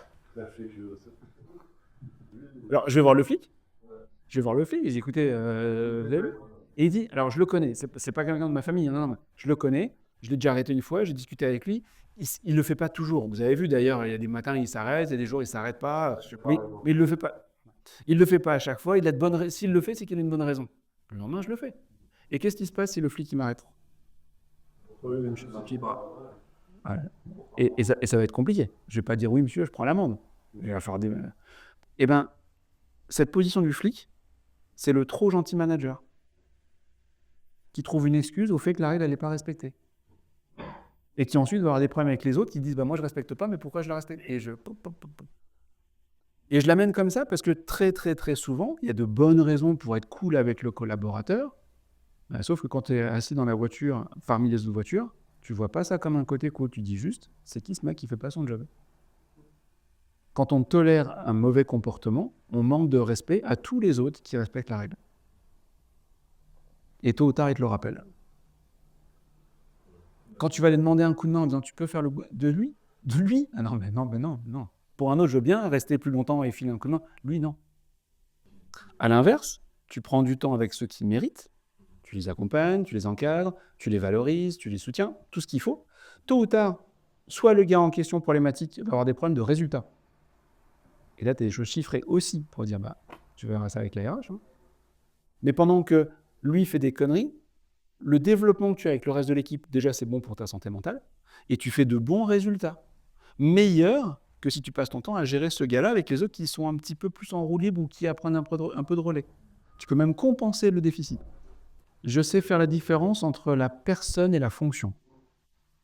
S1: Alors, je vais voir le flic. Je dis, écoutez, vous avez vu? Et il dit, alors je le connais, c'est pas quelqu'un de ma famille, non, je le connais, je l'ai déjà arrêté une fois, j'ai discuté avec lui, il le fait pas toujours. Vous avez vu d'ailleurs, il y a des matins il s'arrête, il y a des jours il s'arrête pas, mais il le fait pas. Il le fait pas à chaque fois, s'il le fait, c'est qu'il a une bonne raison. Le lendemain, je le fais. Et qu'est-ce qui se passe si le flic il m'arrête? Voilà. Et ça va être compliqué. Je vais pas dire oui monsieur, je prends l'amende. Il va falloir Eh bien, cette position du flic, c'est le trop gentil manager qui trouve une excuse au fait que la règle, elle n'est pas respectée. Et qui ensuite va avoir des problèmes avec les autres qui disent moi je respecte pas, mais pourquoi je la respecte? Et je l'amène comme ça parce que très très très souvent, il y a de bonnes raisons pour être cool avec le collaborateur, sauf que quand tu es assis dans la voiture, parmi les autres voitures, tu vois pas ça comme un côté cool, tu dis juste, c'est qui ce mec qui fait pas son job? Quand on tolère un mauvais comportement, on manque de respect à tous les autres qui respectent la règle. Et tôt ou tard, ils te le rappellent. Quand tu vas aller demander un coup de main en disant tu peux faire le de lui? Ah non, mais non. Pour un autre, je veux bien rester plus longtemps et filer un coup de main. Lui, non. À l'inverse, tu prends du temps avec ceux qui méritent, tu les accompagnes, tu les encadres, tu les valorises, tu les soutiens, tout ce qu'il faut. Tôt ou tard, soit le gars en question problématique va avoir des problèmes de résultats. Et là, tu as des choses chiffrées aussi pour dire, tu verras ça avec la RH. Hein. Mais pendant que lui fait des conneries, le développement que tu as avec le reste de l'équipe, déjà, c'est bon pour ta santé mentale. Et tu fais de bons résultats. Meilleurs que si tu passes ton temps à gérer ce gars-là avec les autres qui sont un petit peu plus en roue libre ou qui apprennent un peu de relais. Tu peux même compenser le déficit. Je sais faire la différence entre la personne et la fonction.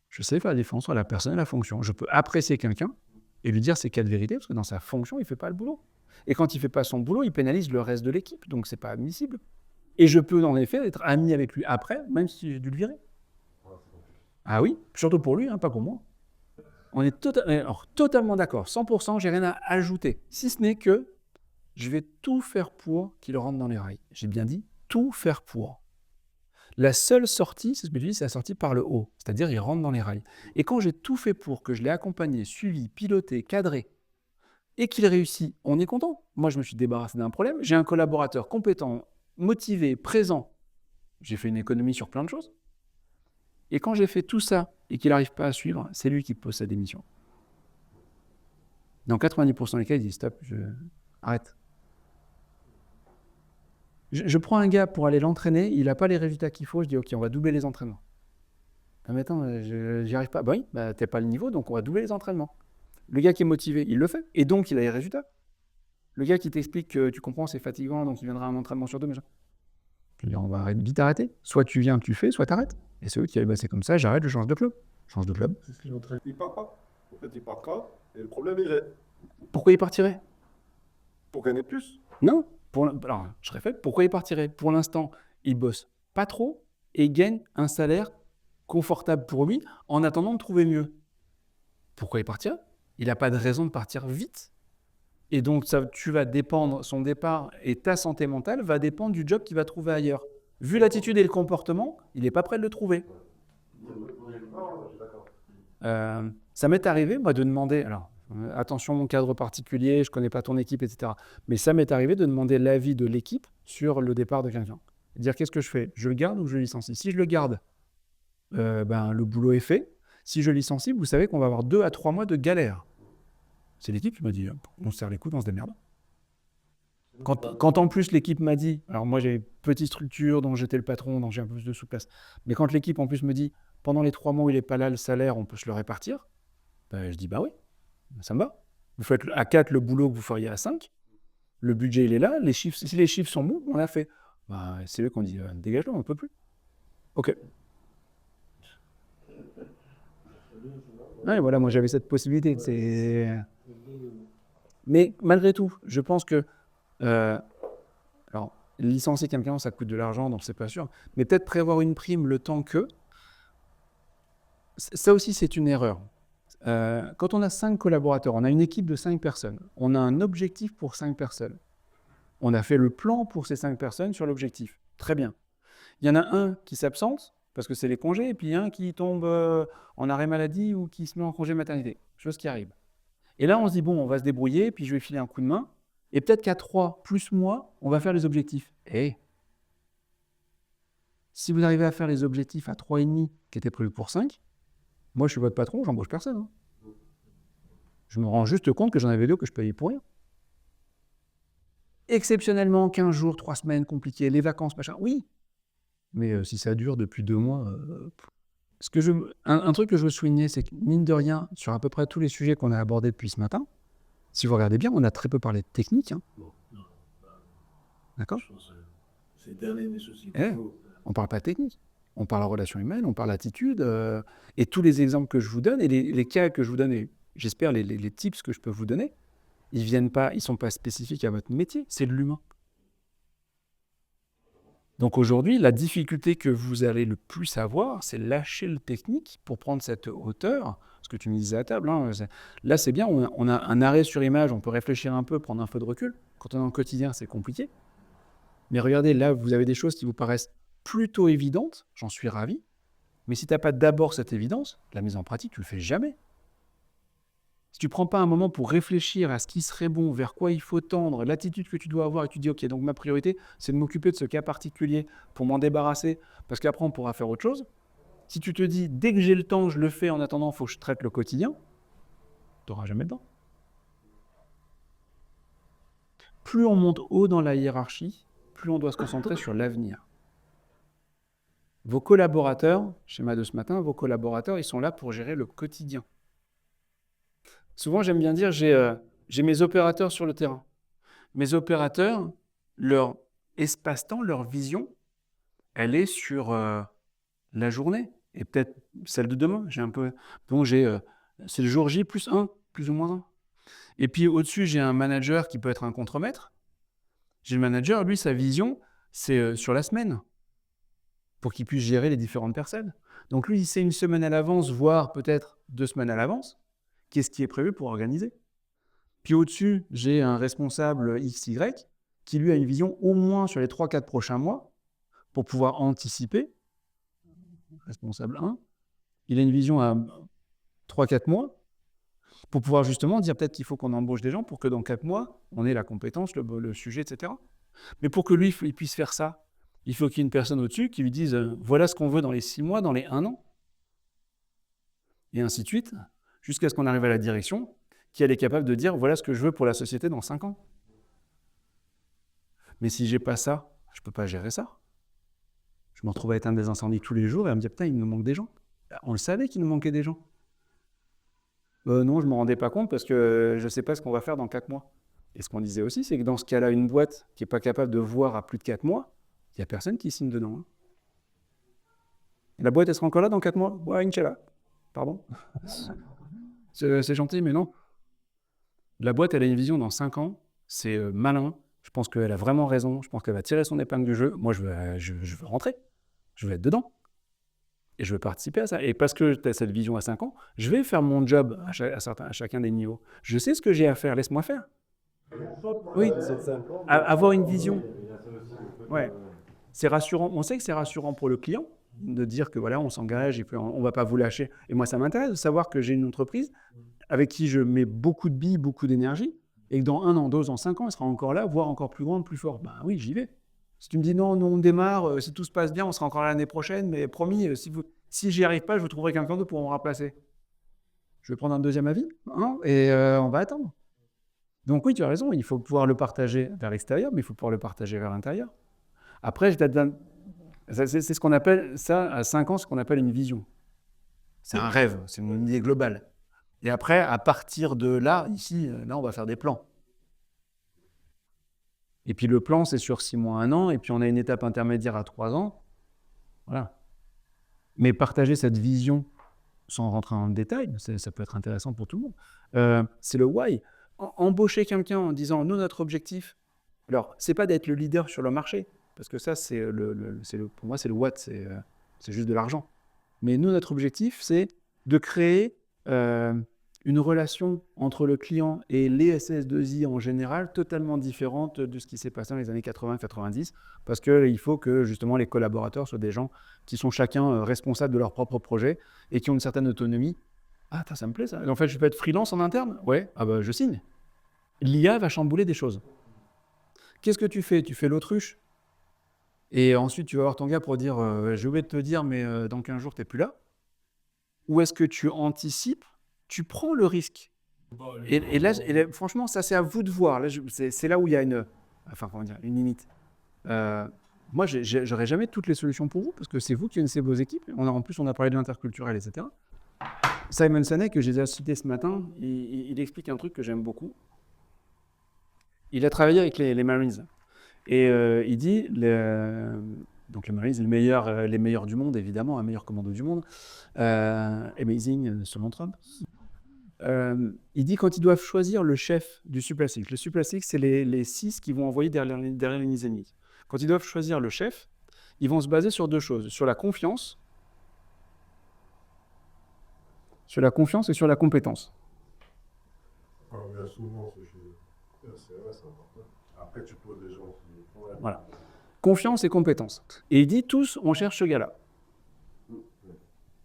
S1: Je sais faire la différence entre la personne et la fonction. Je peux apprécier quelqu'un et lui dire ses 4 vérités, parce que dans sa fonction, il ne fait pas le boulot. Et quand il ne fait pas son boulot, il pénalise le reste de l'équipe, donc ce n'est pas admissible. Et je peux en effet être ami avec lui après, même si j'ai dû le virer. Ah oui, surtout pour lui, pas pour moi. On est totalement d'accord, 100%, j'ai rien à ajouter. Si ce n'est que je vais tout faire pour qu'il rentre dans les rails. J'ai bien dit, tout faire pour. La seule sortie, c'est ce que je dis, c'est la sortie par le haut, c'est-à-dire il rentre dans les rails. Et quand j'ai tout fait pour, que je l'ai accompagné, suivi, piloté, cadré, et qu'il réussit, on est content. Moi, je me suis débarrassé d'un problème. J'ai un collaborateur compétent, motivé, présent. J'ai fait une économie sur plein de choses. Et quand j'ai fait tout ça et qu'il n'arrive pas à suivre, c'est lui qui pose sa démission. Dans 90% des cas, il dit stop, arrête. Je prends un gars pour aller l'entraîner, il n'a pas les résultats qu'il faut, je dis ok, on va doubler les entraînements. Mais attends, j'y arrive pas. Oui, t'es pas le niveau, donc on va doubler les entraînements. Le gars qui est motivé, il le fait, et donc il a les résultats. Le gars qui t'explique que tu comprends, c'est fatigant, donc il viendra à un entraînement sur 2, mais je dis, on va vite arrêter. Soit tu viens, tu fais, soit t'arrêtes. Et c'est eux qui disent, c'est comme ça, j'arrête, je change de club. Change de club.
S2: C'est ce que j'ai entraîné. Il part pas. En fait, il part pas, et le problème est
S1: Pourquoi il partirait?
S2: pour gagner plus.
S1: Non. Alors, je répète, pourquoi il partirait? Pour l'instant, il bosse pas trop et il gagne un salaire confortable pour lui en attendant de trouver mieux. Pourquoi il partirait? Il n'a pas de raison de partir vite. Et donc, tu vas dépendre, son départ et ta santé mentale va dépendre du job qu'il va trouver ailleurs. Vu l'attitude et le comportement, il n'est pas prêt de le trouver. Ça m'est arrivé, moi, de demander... Alors, attention, mon cadre particulier, je ne connais pas ton équipe, etc. Mais ça m'est arrivé de demander l'avis de l'équipe sur le départ de quelqu'un. Dire qu'est-ce que je fais? Je le garde ou je le licencie? Si je le garde, le boulot est fait. Si je licencie, vous savez qu'on va avoir 2 à 3 mois de galère. C'est l'équipe qui m'a dit, on se serre les coudes, on se démerde. Quand en plus l'équipe m'a dit, alors moi j'ai une petite structure dont j'étais le patron, donc j'ai un peu plus de souplesse, mais quand l'équipe en plus me dit, pendant les 3 mois où il n'est pas là, le salaire, on peut se le répartir, je dis oui, ça me va. Vous faites à 4 le boulot que vous feriez à 5, le budget il est là, si les chiffres sont bons, on l'a fait. C'est eux qui ont dit, dégage-le, on ne peut plus. Ok. Ouais, voilà, moi j'avais cette possibilité. Mais malgré tout, je pense que alors, licencier quelqu'un, ça coûte de l'argent, donc c'est pas sûr. Mais peut-être prévoir une prime le temps que... Ça aussi, c'est une erreur. Quand on a 5 collaborateurs, on a une équipe de 5 personnes, on a un objectif pour 5 personnes. On a fait le plan pour ces 5 personnes sur l'objectif. Très bien. Il y en a un qui s'absente, parce que c'est les congés, et puis un qui tombe en arrêt maladie ou qui se met en congé maternité. Chose qui arrive. Et là, on se dit, bon, on va se débrouiller, puis je vais filer un coup de main. Et peut-être qu'à 3 plus moi, on va faire les objectifs. Et si vous arrivez à faire les objectifs à 3,5 qui étaient prévus pour 5, moi, je suis votre patron, j'embauche personne. Hein. Je me rends juste compte que j'en avais 2 que je payais pour rien. Exceptionnellement, 15 jours, 3 semaines, compliqué, les vacances, machin, oui. Mais si ça dure depuis 2 mois... un truc que je veux souligner, c'est que mine de rien, sur à peu près tous les sujets qu'on a abordés depuis ce matin, si vous regardez bien, on a très peu parlé de technique. Hein. D'accord?
S2: C'est le dernier des soucis.
S1: On ne parle pas de technique. On parle relation humaine, on parle attitude. Et tous les exemples que je vous donne et les cas que je vous donne, et j'espère les tips que je peux vous donner, ils ne sont pas spécifiques à votre métier, c'est de l'humain. Donc aujourd'hui, la difficulté que vous allez le plus avoir, c'est lâcher le technique pour prendre cette hauteur. Ce que tu me disais à table, hein, là c'est bien, on a un arrêt sur image, on peut réfléchir un peu, prendre un peu de recul. Quand on est dans le quotidien, c'est compliqué. Mais regardez, là, vous avez des choses qui vous paraissent plutôt évidentes, j'en suis ravi. Mais si tu n'as pas d'abord cette évidence, la mise en pratique, tu ne le fais jamais. si tu ne prends pas un moment pour réfléchir à ce qui serait bon, vers quoi il faut tendre, l'attitude que tu dois avoir, et tu dis, OK, donc ma priorité, c'est de m'occuper de ce cas particulier pour m'en débarrasser, parce qu'après, on pourra faire autre chose. Si tu te dis, dès que j'ai le temps, je le fais, en attendant, il faut que je traite le quotidien, tu n'auras jamais le temps. Plus on monte haut dans la hiérarchie, plus on doit se concentrer sur l'avenir. Vos collaborateurs, schéma de ce matin, vos collaborateurs, ils sont là pour gérer le quotidien. Souvent, j'aime bien dire, j'ai mes opérateurs sur le terrain. Mes opérateurs, leur espace-temps, leur vision, elle est sur la journée et peut-être celle de demain. Donc c'est le jour J plus 1, plus ou moins 1. Et puis au-dessus, j'ai un manager qui peut être un contremaître. J'ai le manager, lui, sa vision, c'est sur la semaine, pour qu'il puisse gérer les différentes personnes. Donc lui, il sait une semaine à l'avance, voire peut-être 2 semaines à l'avance, qu'est-ce qui est prévu pour organiser. Puis au-dessus, j'ai un responsable XY qui, lui, a une vision au moins sur les 3-4 prochains mois pour pouvoir anticiper. Responsable 1, il a une vision à 3-4 mois pour pouvoir justement dire peut-être qu'il faut qu'on embauche des gens pour que dans 4 mois, on ait la compétence, le sujet, etc. Mais pour que lui, il puisse faire ça, il faut qu'il y ait une personne au-dessus qui lui dise voilà ce qu'on veut dans les 6 mois, dans les 1 an. Et ainsi de suite, jusqu'à ce qu'on arrive à la direction, qui elle est capable de dire voilà ce que je veux pour la société dans 5 ans. Mais si j'ai pas ça, je peux pas gérer ça. Je me retrouve à éteindre des incendies tous les jours et à me dire putain, il nous manque des gens. On le savait qu'il nous manquait des gens. Non, je ne me rendais pas compte parce que je ne sais pas ce qu'on va faire dans 4 mois. Et ce qu'on disait aussi, c'est que dans ce cas-là, une boîte qui n'est pas capable de voir à plus de 4 mois, il n'y a personne qui signe dedans. Hein. La boîte, elle sera encore là dans 4 mois? Ouais, Inch'Allah. Pardon. C'est gentil, mais non. La boîte, elle a une vision dans 5 ans. C'est malin. Je pense qu'elle a vraiment raison. Je pense qu'elle va tirer son épingle du jeu. Moi, je veux rentrer. Je veux être dedans. Et je veux participer à ça. Et parce que tu as cette vision à 5 ans, je vais faire mon job à chacun des niveaux. Je sais ce que j'ai à faire. Laisse-moi faire. Oui, avoir une vision. Ouais. C'est rassurant. On sait que c'est rassurant pour le client de dire que voilà, on s'engage et puis on va pas vous lâcher. Et moi, ça m'intéresse de savoir que j'ai une entreprise avec qui je mets beaucoup de billes, beaucoup d'énergie, et que dans 1 an, 2 ans, 5 ans, elle sera encore là, voire encore plus grande, plus forte. Ben oui, j'y vais. Si tu me dis non, nous on démarre, si tout se passe bien, on sera encore là l'année prochaine, mais promis, si j'y arrive pas, je vous trouverai quelqu'un d'autre pour me remplacer. Je vais prendre un deuxième avis, hein, et on va attendre. Donc oui, tu as raison, il faut pouvoir le partager vers l'extérieur, mais il faut pouvoir le partager vers l'intérieur. Après, c'est ce qu'on appelle, ça, à 5 ans, ce qu'on appelle une vision. C'est un rêve, c'est une idée globale. Et après, à partir de là, ici, là, on va faire des plans. Et puis le plan, c'est sur 6 mois, 1 an, et puis on a une étape intermédiaire à 3 ans. Voilà. Mais partager cette vision sans rentrer en détail, ça peut être intéressant pour tout le monde. C'est le why. Embaucher quelqu'un en disant, nous, notre objectif, alors, c'est pas d'être le leader sur le marché, parce que ça, pour moi, c'est le what, c'est juste de l'argent. Mais nous, notre objectif, c'est de créer une relation entre le client et les SS2I en général totalement différente de ce qui s'est passé dans les années 80-90, parce qu'il faut que justement les collaborateurs soient des gens qui sont chacun responsables de leur propre projet et qui ont une certaine autonomie. Ah, ça me plaît ça. En fait, je peux être freelance en interne? Ouais, ah bah je signe. L'IA va chambouler des choses. Qu'est-ce que tu fais? Tu fais l'autruche. Et ensuite, tu vas voir ton gars pour dire j'ai oublié de te dire, mais dans 15 jours, tu n'es plus là. Ou est-ce que tu anticipes? Tu prends le risque. Et là, franchement, ça, c'est à vous de voir. Là, c'est là où il y a une limite. Moi, j'aurais jamais toutes les solutions pour vous, parce que c'est vous qui connaissez vos équipes. En plus, on a parlé de l'interculturel, etc. Simon Sinek, que j'ai déjà cité ce matin, il explique un truc que j'aime beaucoup. Il a travaillé avec les Marines. Et il dit, donc les Marines, les meilleurs du monde, évidemment, un meilleur commando du monde, amazing selon Trump. Il dit quand ils doivent choisir le chef du Super-Six, le Super-Six, c'est les 6 qui vont envoyer derrière les lignes ennemies. Quand ils doivent choisir le chef, ils vont se baser sur 2 choses, sur la confiance et sur la compétence.
S2: C'est vrai, c'est important. Après, tu poses des gens qui... Ouais.
S1: Voilà. Confiance et compétence. Et il dit tous, on cherche ce gars-là.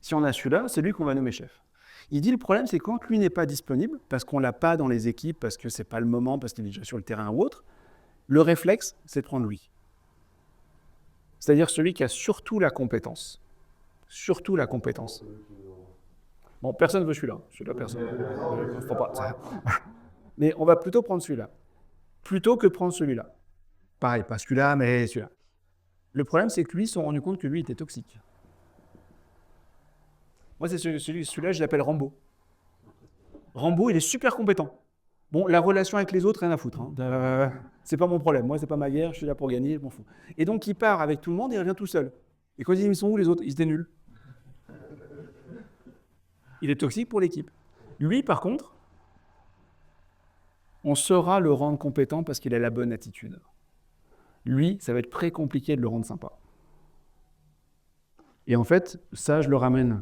S1: Si on a celui-là, c'est lui qu'on va nommer chef. Il dit le problème, c'est quand lui n'est pas disponible, parce qu'on ne l'a pas dans les équipes, parce que ce n'est pas le moment, parce qu'il est déjà sur le terrain ou autre, le réflexe, c'est de prendre lui. C'est-à-dire celui qui a surtout la compétence. Surtout la compétence. Bon, personne ne veut celui-là. Celui-là, personne. Faut pas. Mais on va plutôt prendre celui-là. Plutôt que prendre celui-là. Pareil, pas celui-là, mais celui-là. Le problème, c'est que lui, ils se sont rendus compte que lui était toxique. Moi, c'est celui-là, je l'appelle Rambo. Rambo, il est super compétent. Bon, la relation avec les autres, rien à foutre. Hein. C'est pas mon problème. Moi, c'est pas ma guerre, je suis là pour gagner, je m'en fous. Et donc, il part avec tout le monde et il revient tout seul. Et quand il dit, ils sont où les autres? Ils se dénulent. Il est toxique pour l'équipe. Lui, par contre, on saura le rendre compétent parce qu'il a la bonne attitude. Lui, ça va être très compliqué de le rendre sympa. Et en fait, ça, je le ramène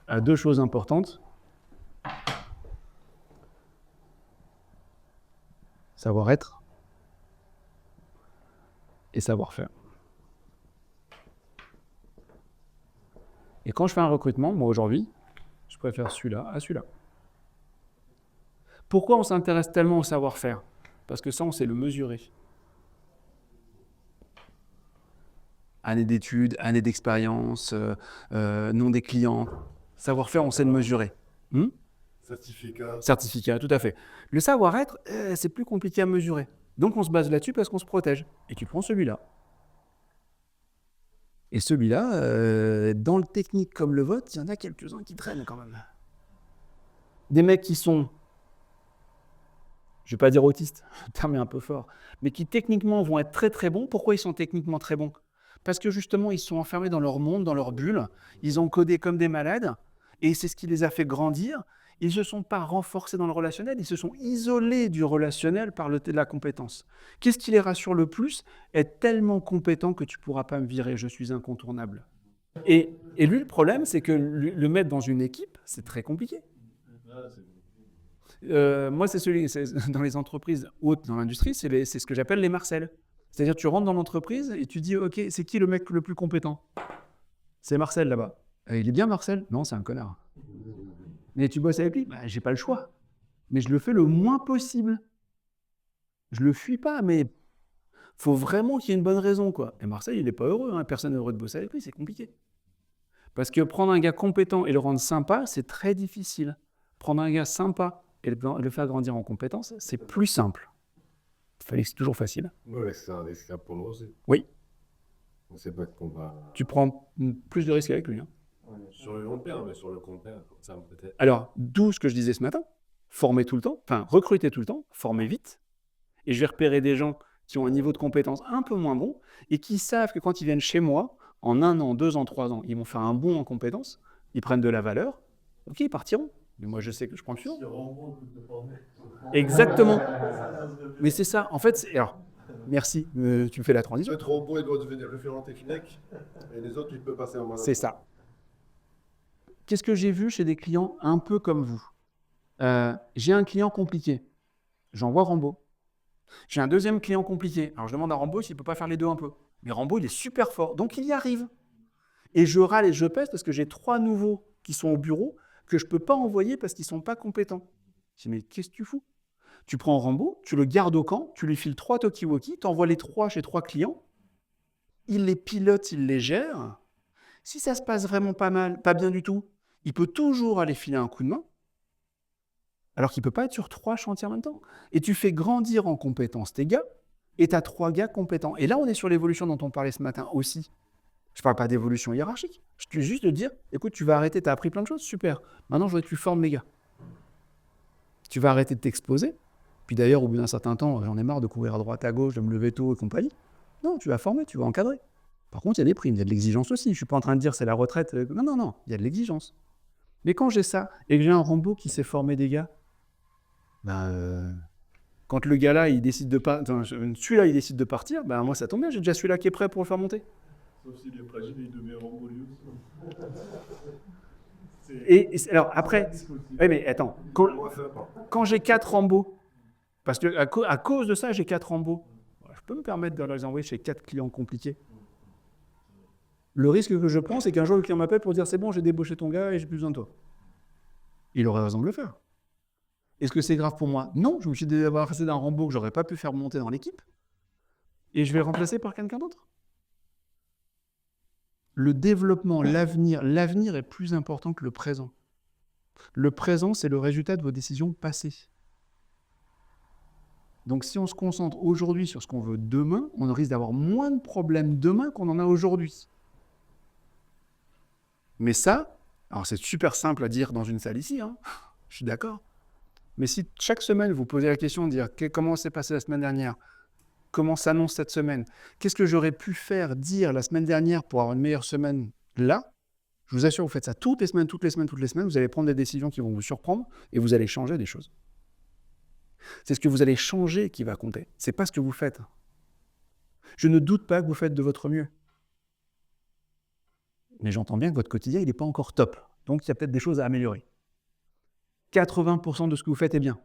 S1: à deux choses importantes. Savoir-être et savoir-faire. Et quand je fais un recrutement, moi aujourd'hui, je préfère celui-là à celui-là. Pourquoi on s'intéresse tellement au savoir-faire? Parce que ça, on sait le mesurer. Années d'études, années d'expérience, nom des clients. Savoir-faire, on sait le mesurer. Certificat, tout à fait. Le savoir-être, c'est plus compliqué à mesurer. Donc on se base là-dessus parce qu'on se protège. Et tu prends celui-là. Et celui-là, dans le technique comme le vote, il y en a quelques-uns qui traînent quand même. Des mecs qui sont, je ne vais pas dire autistes, le terme est un peu fort, mais qui techniquement vont être très très bons. Pourquoi ils sont techniquement très bons? Parce que justement, ils sont enfermés dans leur monde, dans leur bulle. Ils ont codé comme des malades. Et c'est ce qui les a fait grandir. Ils ne se sont pas renforcés dans le relationnel, ils se sont isolés du relationnel par la compétence. Qu'est-ce qui les rassure le plus? Être tellement compétent que tu ne pourras pas me virer, je suis incontournable. Et lui, le problème, c'est que le mettre dans une équipe, c'est très compliqué. Moi, c'est dans les entreprises hautes, dans l'industrie, c'est ce que j'appelle les Marcel. C'est-à-dire, tu rentres dans l'entreprise et tu dis, OK, c'est qui le mec le plus compétent? C'est Marcel là-bas. Il est bien Marcel? Non, c'est un connard. Mais tu bosses avec lui? J'ai pas le choix. Mais je le fais le moins possible. Je le fuis pas, mais faut vraiment qu'il y ait une bonne raison, quoi. Et Marcel, il n'est pas heureux, hein. Personne n'est heureux de bosser avec lui, c'est compliqué. Parce que prendre un gars compétent et le rendre sympa, c'est très difficile. Prendre un gars sympa et le faire grandir en compétence, c'est plus simple. C'est toujours facile.
S2: Oui, c'est un risque pour nous aussi.
S1: Oui.
S2: On ne sait pas qu'on va.
S1: Tu prends plus de risques avec lui. Hein.
S2: Sur le long terme, mais sur le court terme, ça peut-être.
S1: Alors, d'où ce que je disais ce matin, former tout le temps, enfin recruter tout le temps, former vite, et je vais repérer des gens qui ont un niveau de compétence un peu moins bon, et qui savent que quand ils viennent chez moi, en 1 an, 2 ans, 3 ans, ils vont faire un bond en compétences, ils prennent de la valeur, ok, ils partiront. Mais moi, je sais que je prends le suivant. Exactement. Mais c'est ça, en fait, alors, merci, tu me fais la transition.
S2: Être robot, il doit devenir référent technique, et les autres, il peut passer en management.
S1: C'est ça. Qu'est-ce que j'ai vu chez des clients un peu comme vous? J'ai un client compliqué, j'envoie Rambo. J'ai un deuxième client compliqué, alors je demande à Rambo s'il ne peut pas faire les deux un peu. Mais Rambo, il est super fort, donc il y arrive. Et je râle et je pèse parce que j'ai 3 nouveaux qui sont au bureau que je ne peux pas envoyer parce qu'ils ne sont pas compétents. Je dis, mais qu'est-ce que tu fous? Tu prends Rambo, tu le gardes au camp, tu lui files 3 talkie-walkie, tu envoies les 3 chez 3 clients, il les pilote, il les gère. Si ça se passe vraiment pas mal, pas bien du tout, il peut toujours aller filer un coup de main, alors qu'il ne peut pas être sur 3 chantiers en même temps. Et tu fais grandir en compétences tes gars, et tu as 3 gars compétents. Et là, on est sur l'évolution dont on parlait ce matin aussi. Je ne parle pas d'évolution hiérarchique. Je te dis juste de dire, écoute, tu vas arrêter, tu as appris plein de choses, super. Maintenant, je voudrais que tu formes mes gars. Tu vas arrêter de t'exposer. Puis d'ailleurs, au bout d'un certain temps, j'en ai marre de courir à droite, à gauche, de me lever tôt et compagnie. Non, tu vas former, tu vas encadrer. Par contre, il y a des primes, il y a de l'exigence aussi. Je ne suis pas en train de dire c'est la retraite. Non, il y a de l'exigence. Mais quand j'ai ça, et que j'ai un Rambo qui sait former des gars, quand le gars-là, il décide de celui-là, il décide de partir, moi, ça tombe bien, j'ai déjà celui-là qui est prêt pour le faire monter.
S2: Sauf s'il est fragile, il devient Rambo lui aussi.
S1: Et alors, après, oui, mais attends, quand j'ai 4 Rambo, parce que à cause de ça, j'ai 4 Rambo, je peux me permettre de les envoyer chez 4 clients compliqués. Le risque que je prends, c'est qu'un jour, le client m'appelle pour dire « c'est bon, j'ai débauché ton gars et j'ai plus besoin de toi ». Il aurait raison de le faire. Est-ce que c'est grave pour moi? Non, je me suis débarrassé d'un Rambo que j'aurais pas pu faire monter dans l'équipe et je vais le remplacer par quelqu'un d'autre. Le développement, l'avenir est plus important que le présent. Le présent, c'est le résultat de vos décisions passées. Donc si on se concentre aujourd'hui sur ce qu'on veut demain, on risque d'avoir moins de problèmes demain qu'on en a aujourd'hui. Mais ça, alors c'est super simple à dire dans une salle ici, hein, je suis d'accord. Mais si chaque semaine vous posez la question de dire comment s'est passé la semaine dernière, comment s'annonce cette semaine, qu'est-ce que j'aurais pu faire, dire la semaine dernière pour avoir une meilleure semaine là, je vous assure, vous faites ça toutes les semaines, vous allez prendre des décisions qui vont vous surprendre et vous allez changer des choses. C'est ce que vous allez changer qui va compter. C'est pas ce que vous faites. Je ne doute pas que vous faites de votre mieux. Mais j'entends bien que votre quotidien, il n'est pas encore top. Donc, il y a peut-être des choses à améliorer. 80% de ce que vous faites est bien.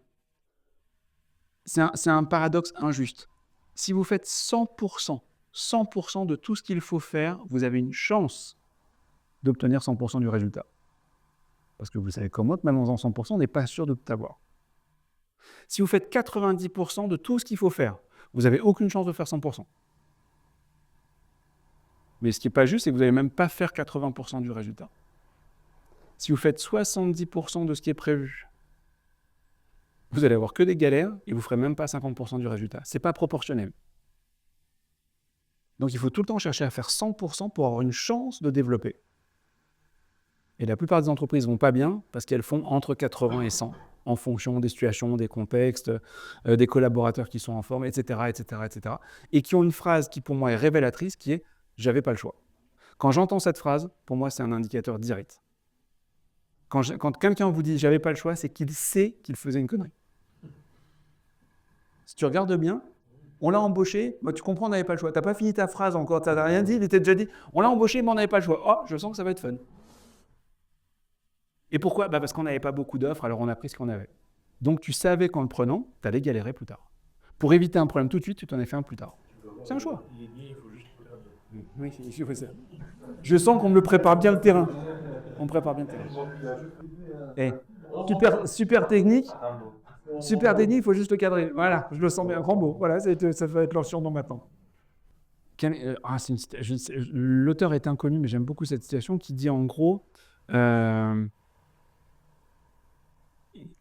S1: C'est un paradoxe injuste. Si vous faites 100% de tout ce qu'il faut faire, vous avez une chance d'obtenir 100% du résultat. Parce que vous savez comme moi que même en faisant 100%, on n'est pas sûr de tout avoir. Si vous faites 90% de tout ce qu'il faut faire, vous n'avez aucune chance de faire 100%. Mais ce qui n'est pas juste, c'est que vous n'allez même pas faire 80% du résultat. Si vous faites 70% de ce qui est prévu, vous allez avoir que des galères et vous ne ferez même pas 50% du résultat. Ce n'est pas proportionnel. Donc il faut tout le temps chercher à faire 100% pour avoir une chance de développer. Et la plupart des entreprises ne vont pas bien parce qu'elles font entre 80 et 100 en fonction des situations, des contextes, des collaborateurs qui sont en forme, etc., etc., etc. Et qui ont une phrase qui pour moi est révélatrice, qui est « j'avais pas le choix ». Quand j'entends cette phrase, pour moi c'est un indicateur direct. Quand quelqu'un vous dit « j'avais pas le choix », c'est qu'il sait qu'il faisait une connerie. Si tu regardes bien, on l'a embauché, bah, tu comprends, on n'avait pas le choix. Tu n'as pas fini ta phrase encore, tu n'as rien dit, il était déjà dit, on l'a embauché, mais on n'avait pas le choix. Oh, je sens que ça va être fun. Et pourquoi? Bah parce qu'on n'avait pas beaucoup d'offres, alors on a pris ce qu'on avait. Donc tu savais qu'en le prenant, tu allais galérer plus tard. Pour éviter un problème tout de suite, tu t'en es fait un plus tard. C'est un choix. Oui, il faut ça. Je sens qu'on me prépare bien le terrain. On me prépare bien le terrain. Et super technique. Super technique, il faut juste le cadrer. Voilà, je le sens bien. Rambo, voilà, ça va être leur surnom maintenant. L'auteur est inconnu, mais j'aime beaucoup cette citation qui dit en gros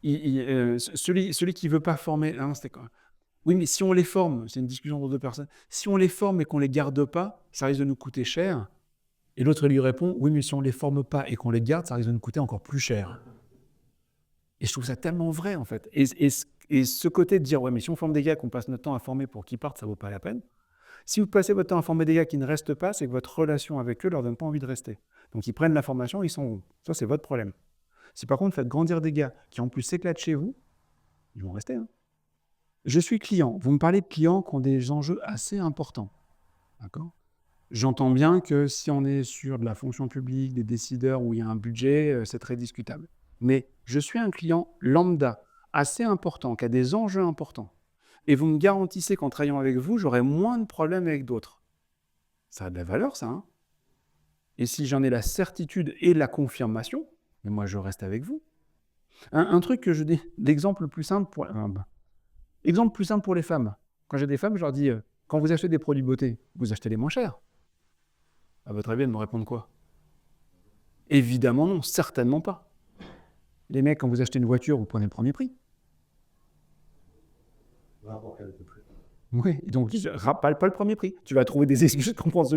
S1: celui qui ne veut pas former. Non, c'était quoi? Oui, mais si on les forme, c'est une discussion entre deux personnes, si on les forme et qu'on ne les garde pas, ça risque de nous coûter cher. Et l'autre lui répond, oui, mais si on ne les forme pas et qu'on les garde, ça risque de nous coûter encore plus cher. Et je trouve ça tellement vrai, en fait. Et ce côté de dire, ouais, mais si on forme des gars qu'on passe notre temps à former pour qu'ils partent, ça ne vaut pas la peine. Si vous passez votre temps à former des gars qui ne restent pas, c'est que votre relation avec eux ne leur donne pas envie de rester. Donc ils prennent la formation, ils sont ça, c'est votre problème. Si par contre, vous faites grandir des gars qui en plus s'éclatent chez vous, ils vont rester. Hein. Je suis client. Vous me parlez de clients qui ont des enjeux assez importants. D'accord ? J'entends bien que si on est sur de la fonction publique, des décideurs où il y a un budget, c'est très discutable. Mais je suis un client lambda, assez important, qui a des enjeux importants. Et vous me garantissez qu'en travaillant avec vous, j'aurai moins de problèmes avec d'autres. Ça a de la valeur, ça. Hein, et si j'en ai la certitude et la confirmation, mais moi, je reste avec vous. Un truc que je dis, l'exemple le plus simple pour les femmes. Quand j'ai des femmes, je leur dis, quand vous achetez des produits beauté, vous achetez les moins chers. À votre avis, elles me répondent quoi? Évidemment non, certainement pas. Les mecs, quand vous achetez une voiture, vous prenez le premier prix. Oui, donc pas le premier prix. Tu vas trouver des excuses qu'on pense.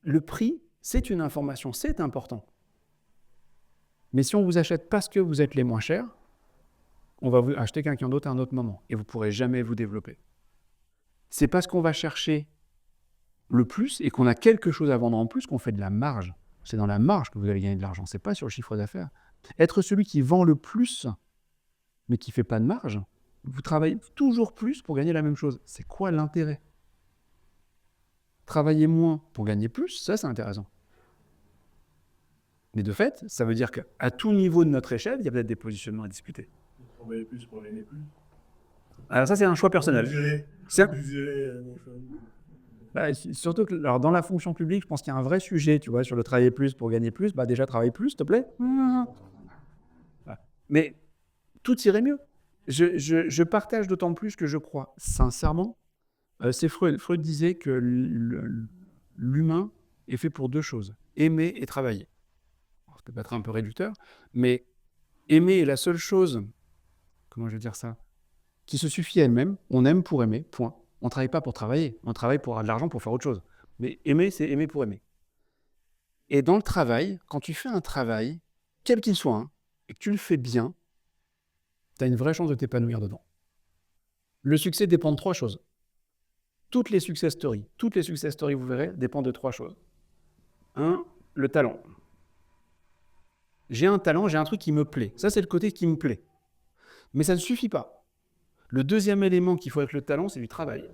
S1: Le prix, c'est une information, c'est important. Mais si on vous achète parce que vous êtes les moins chers, on va vous acheter quelqu'un d'autre à un autre moment et vous ne pourrez jamais vous développer. C'est parce qu'on va chercher le plus et qu'on a quelque chose à vendre en plus qu'on fait de la marge. C'est dans la marge que vous allez gagner de l'argent, c'est pas sur le chiffre d'affaires. Être celui qui vend le plus, mais qui ne fait pas de marge, vous travaillez toujours plus pour gagner la même chose. C'est quoi l'intérêt? Travailler moins pour gagner plus, ça c'est intéressant. Mais de fait, ça veut dire qu'à tout niveau de notre échelle, il y a peut-être des positionnements à discuter.
S3: Travailler plus pour gagner plus.
S1: Alors ça, c'est un choix personnel. Bah, surtout que alors dans la fonction publique, je pense qu'il y a un vrai sujet, tu vois, sur le travailler plus pour gagner plus. Bah déjà, travaille plus, s'il te plaît. Voilà. Mais tout irait mieux. Je partage d'autant plus que je crois sincèrement, c'est Freud. Freud disait que l'humain est fait pour deux choses, aimer et travailler. Alors, ça peut être un peu réducteur, mais aimer est la seule chose, comment je vais dire ça, qui se suffit à elle-même. On aime pour aimer, point. On ne travaille pas pour travailler, on travaille pour avoir de l'argent pour faire autre chose. Mais aimer, c'est aimer pour aimer. Et dans le travail, quand tu fais un travail, quel qu'il soit, hein, et que tu le fais bien, tu as une vraie chance de t'épanouir dedans. Le succès dépend de trois choses. Toutes les success stories, vous verrez, dépendent de trois choses. Un, le talent. J'ai un talent, j'ai un truc qui me plaît. Ça, c'est le côté qui me plaît. Mais ça ne suffit pas. Le deuxième élément qu'il faut avec le talent, c'est du travail.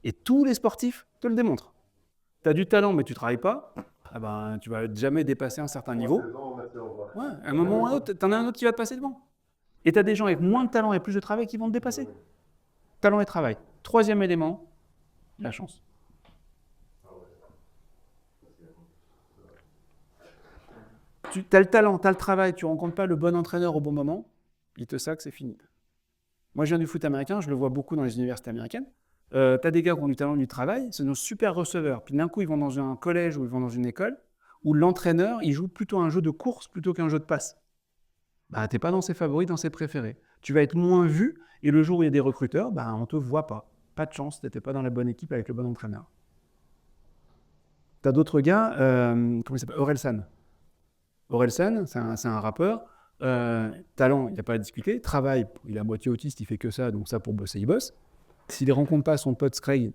S1: Et tous les sportifs te le démontrent. Tu as du talent, mais tu ne travailles pas, ah ben, tu vas jamais dépasser un certain niveau. Ouais, à un moment ou à un autre, tu en as un autre qui va te passer devant. Et tu as des gens avec moins de talent et plus de travail qui vont te dépasser. Talent et travail. Troisième élément, la chance. Tu as le talent, tu as le travail, tu ne rencontres pas le bon entraîneur au bon moment, il te sac, c'est fini. Moi, je viens du foot américain, je le vois beaucoup dans les universités américaines. Tu as des gars qui ont du talent, du travail, c'est nos super receveurs. Puis d'un coup, ils vont dans un collège ou ils vont dans une école où l'entraîneur, il joue plutôt un jeu de course plutôt qu'un jeu de passe. Bah, tu n'es pas dans ses favoris, dans ses préférés. Tu vas être moins vu et le jour où il y a des recruteurs, bah, on ne te voit pas. Pas de chance, tu n'étais pas dans la bonne équipe avec le bon entraîneur. Tu as d'autres gars, comment il s'appelle, Orelsan. Orelsan, c'est un rappeur. Talent, il n'y a pas à discuter. Travail, il est à moitié autiste, il fait que ça, donc ça pour bosser, il bosse. S'il ne rencontre pas son pote Scraig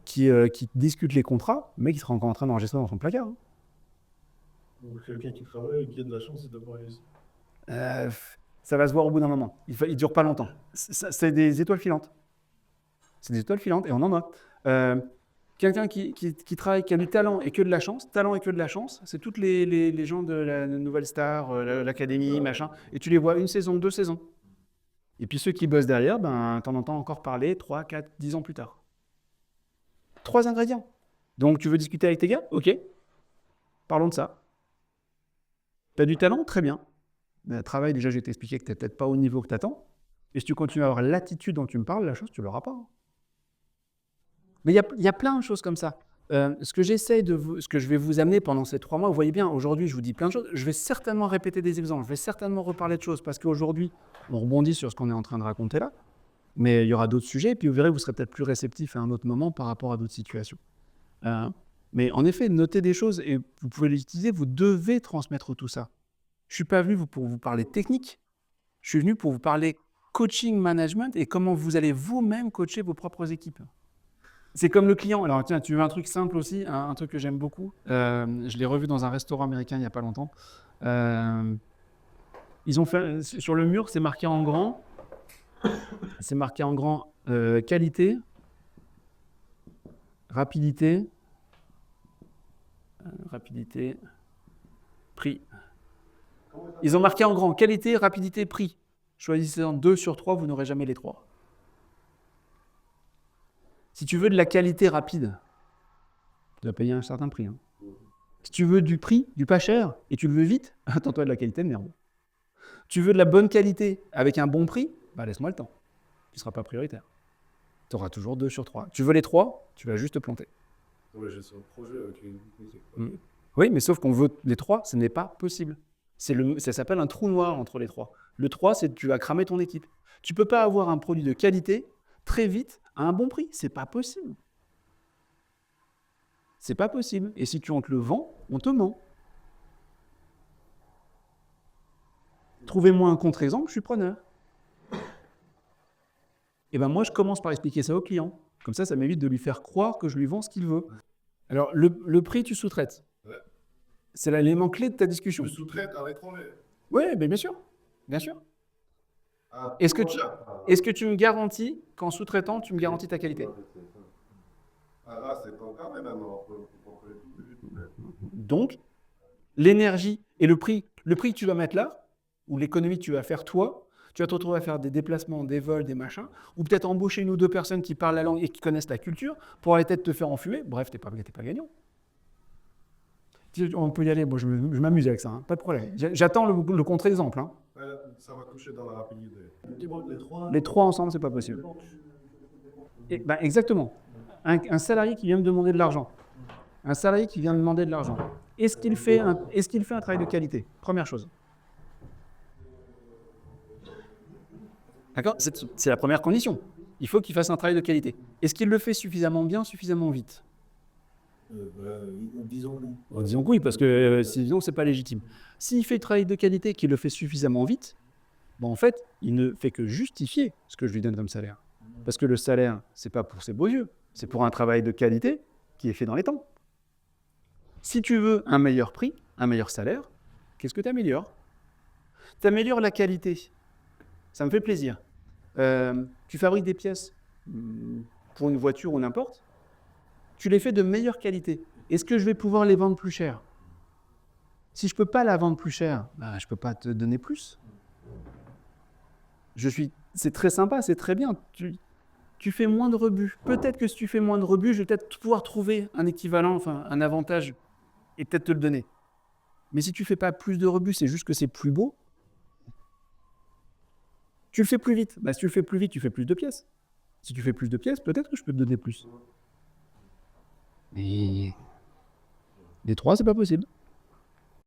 S1: qui discute les contrats, le mec il sera encore en train d'enregistrer dans son placard. Hein.
S3: Donc, quelqu'un qui travaille et qui a de la chance, c'est d'avoir réussi.
S1: Ça va se voir au bout d'un moment. Il ne dure pas longtemps. C'est des étoiles filantes. C'est des étoiles filantes et on en a. Quelqu'un qui travaille, qui a du talent et que de la chance, c'est toutes les gens de la Nouvelle Star, l'Académie, machin, et tu les vois une saison, 2 saisons. Et puis ceux qui bossent derrière, ben, t'en entends encore parler 3, 4, 10 ans plus tard. 3 ingrédients. Donc tu veux discuter avec tes gars ? Ok. Parlons de ça. T'as du talent ? Très bien. Le travail, déjà, j'ai t'expliqué que t'es peut-être pas au niveau que t'attends. Et si tu continues à avoir l'attitude dont tu me parles, la chose, tu l'auras pas. Hein. Mais il y a plein de choses comme ça. Ce que je vais vous amener pendant ces 3 mois, vous voyez bien, aujourd'hui, je vous dis plein de choses. Je vais certainement répéter des exemples, je vais certainement reparler de choses, parce qu'aujourd'hui, on rebondit sur ce qu'on est en train de raconter là, mais il y aura d'autres sujets, et puis vous verrez, vous serez peut-être plus réceptif à un autre moment par rapport à d'autres situations. Mais en effet, notez des choses, et vous pouvez les utiliser, vous devez transmettre tout ça. Je ne suis pas venu pour vous parler technique, je suis venu pour vous parler coaching, management, et comment vous allez vous-même coacher vos propres équipes. C'est comme le client. Alors tiens, tu veux un truc simple aussi, un truc que j'aime beaucoup. Je l'ai revu dans un restaurant américain il n'y a pas longtemps. Ils ont fait sur le mur, c'est marqué en grand. C'est marqué en grand qualité, rapidité, prix. Ils ont marqué en grand qualité, rapidité, prix. Choisissez en 2 sur 3, vous n'aurez jamais les 3. Si tu veux de la qualité rapide, tu dois payer un certain prix. Hein. Si tu veux du prix, du pas cher, et tu le veux vite, attends-toi de la qualité de merde. Tu veux de la bonne qualité avec un bon prix, bah laisse-moi le temps. Tu ne seras pas prioritaire. Tu auras toujours 2 sur 3. Tu veux les 3, tu vas juste te planter.
S2: Ouais, j'ai ce projet avec une équipe.
S1: Oui, mais sauf qu'on veut les 3, ce n'est pas possible. Ça s'appelle un trou noir entre les 3. Le 3, c'est que tu vas cramer ton équipe. Tu ne peux pas avoir un produit de qualité très vite à un bon prix. C'est pas possible. C'est pas possible. Et si tu te le vends, on te ment. Trouvez-moi un contre-exemple, je suis preneur. Et ben moi, je commence par expliquer ça au client. Comme ça m'évite de lui faire croire que je lui vends ce qu'il veut. Alors, le prix, tu sous-traites.
S2: Ouais.
S1: C'est l'élément clé de ta discussion.
S2: Je sous-traite à l'étranger.
S1: Oui, mais bien sûr. Bien sûr.
S2: Ah,
S1: Est-ce que tu me garantis qu'en sous-traitant, tu me garantis ta qualité ?
S2: Ah là, c'est ton carnet maintenant.
S1: Donc, l'énergie et le prix que tu vas mettre là, ou l'économie que tu vas faire toi, Tu vas te retrouver à faire des déplacements, des vols, des machins, ou peut-être embaucher 1 ou 2 personnes qui parlent la langue et qui connaissent la culture pour aller peut-être te faire enfumer. Bref, t'es pas gagnant. On peut y aller, moi je m'amuse avec ça, hein, pas de problème. J'attends le contre-exemple. Hein.
S2: Ça va toucher dans la rapidité.
S1: Les 3 ensemble, c'est pas possible. Exactement. Un salarié qui vient me demander de l'argent. Un salarié qui vient me demander de l'argent. Est-ce qu'il fait un travail de qualité? Première chose. D'accord? C'est la première condition. Il faut qu'il fasse un travail de qualité. Est-ce qu'il le fait suffisamment bien, suffisamment vite?
S2: Disons oui.
S1: Disons que oui, parce que sinon, c'est pas légitime. S'il fait le travail de qualité, qu'il le fait suffisamment vite, en fait, il ne fait que justifier ce que je lui donne comme salaire. Parce que le salaire, c'est pas pour ses beaux yeux, c'est pour un travail de qualité qui est fait dans les temps. Si tu veux un meilleur prix, un meilleur salaire, qu'est-ce que tu améliores? Tu améliores la qualité. Ça me fait plaisir. Tu fabriques des pièces pour une voiture ou n'importe. Tu les fais de meilleure qualité. Est-ce que je vais pouvoir les vendre plus cher? Si je ne peux pas la vendre plus cher, je ne peux pas te donner plus. C'est très sympa, c'est très bien. Tu fais moins de rebuts. Peut-être que si tu fais moins de rebuts, je vais peut-être pouvoir trouver un équivalent, enfin un avantage, et peut-être te le donner. Mais si tu ne fais pas plus de rebuts, c'est juste que c'est plus beau. Tu le fais plus vite. Si tu le fais plus vite, tu fais plus de pièces. Si tu fais plus de pièces, peut-être que je peux te donner plus. Mais les 3, c'est pas possible.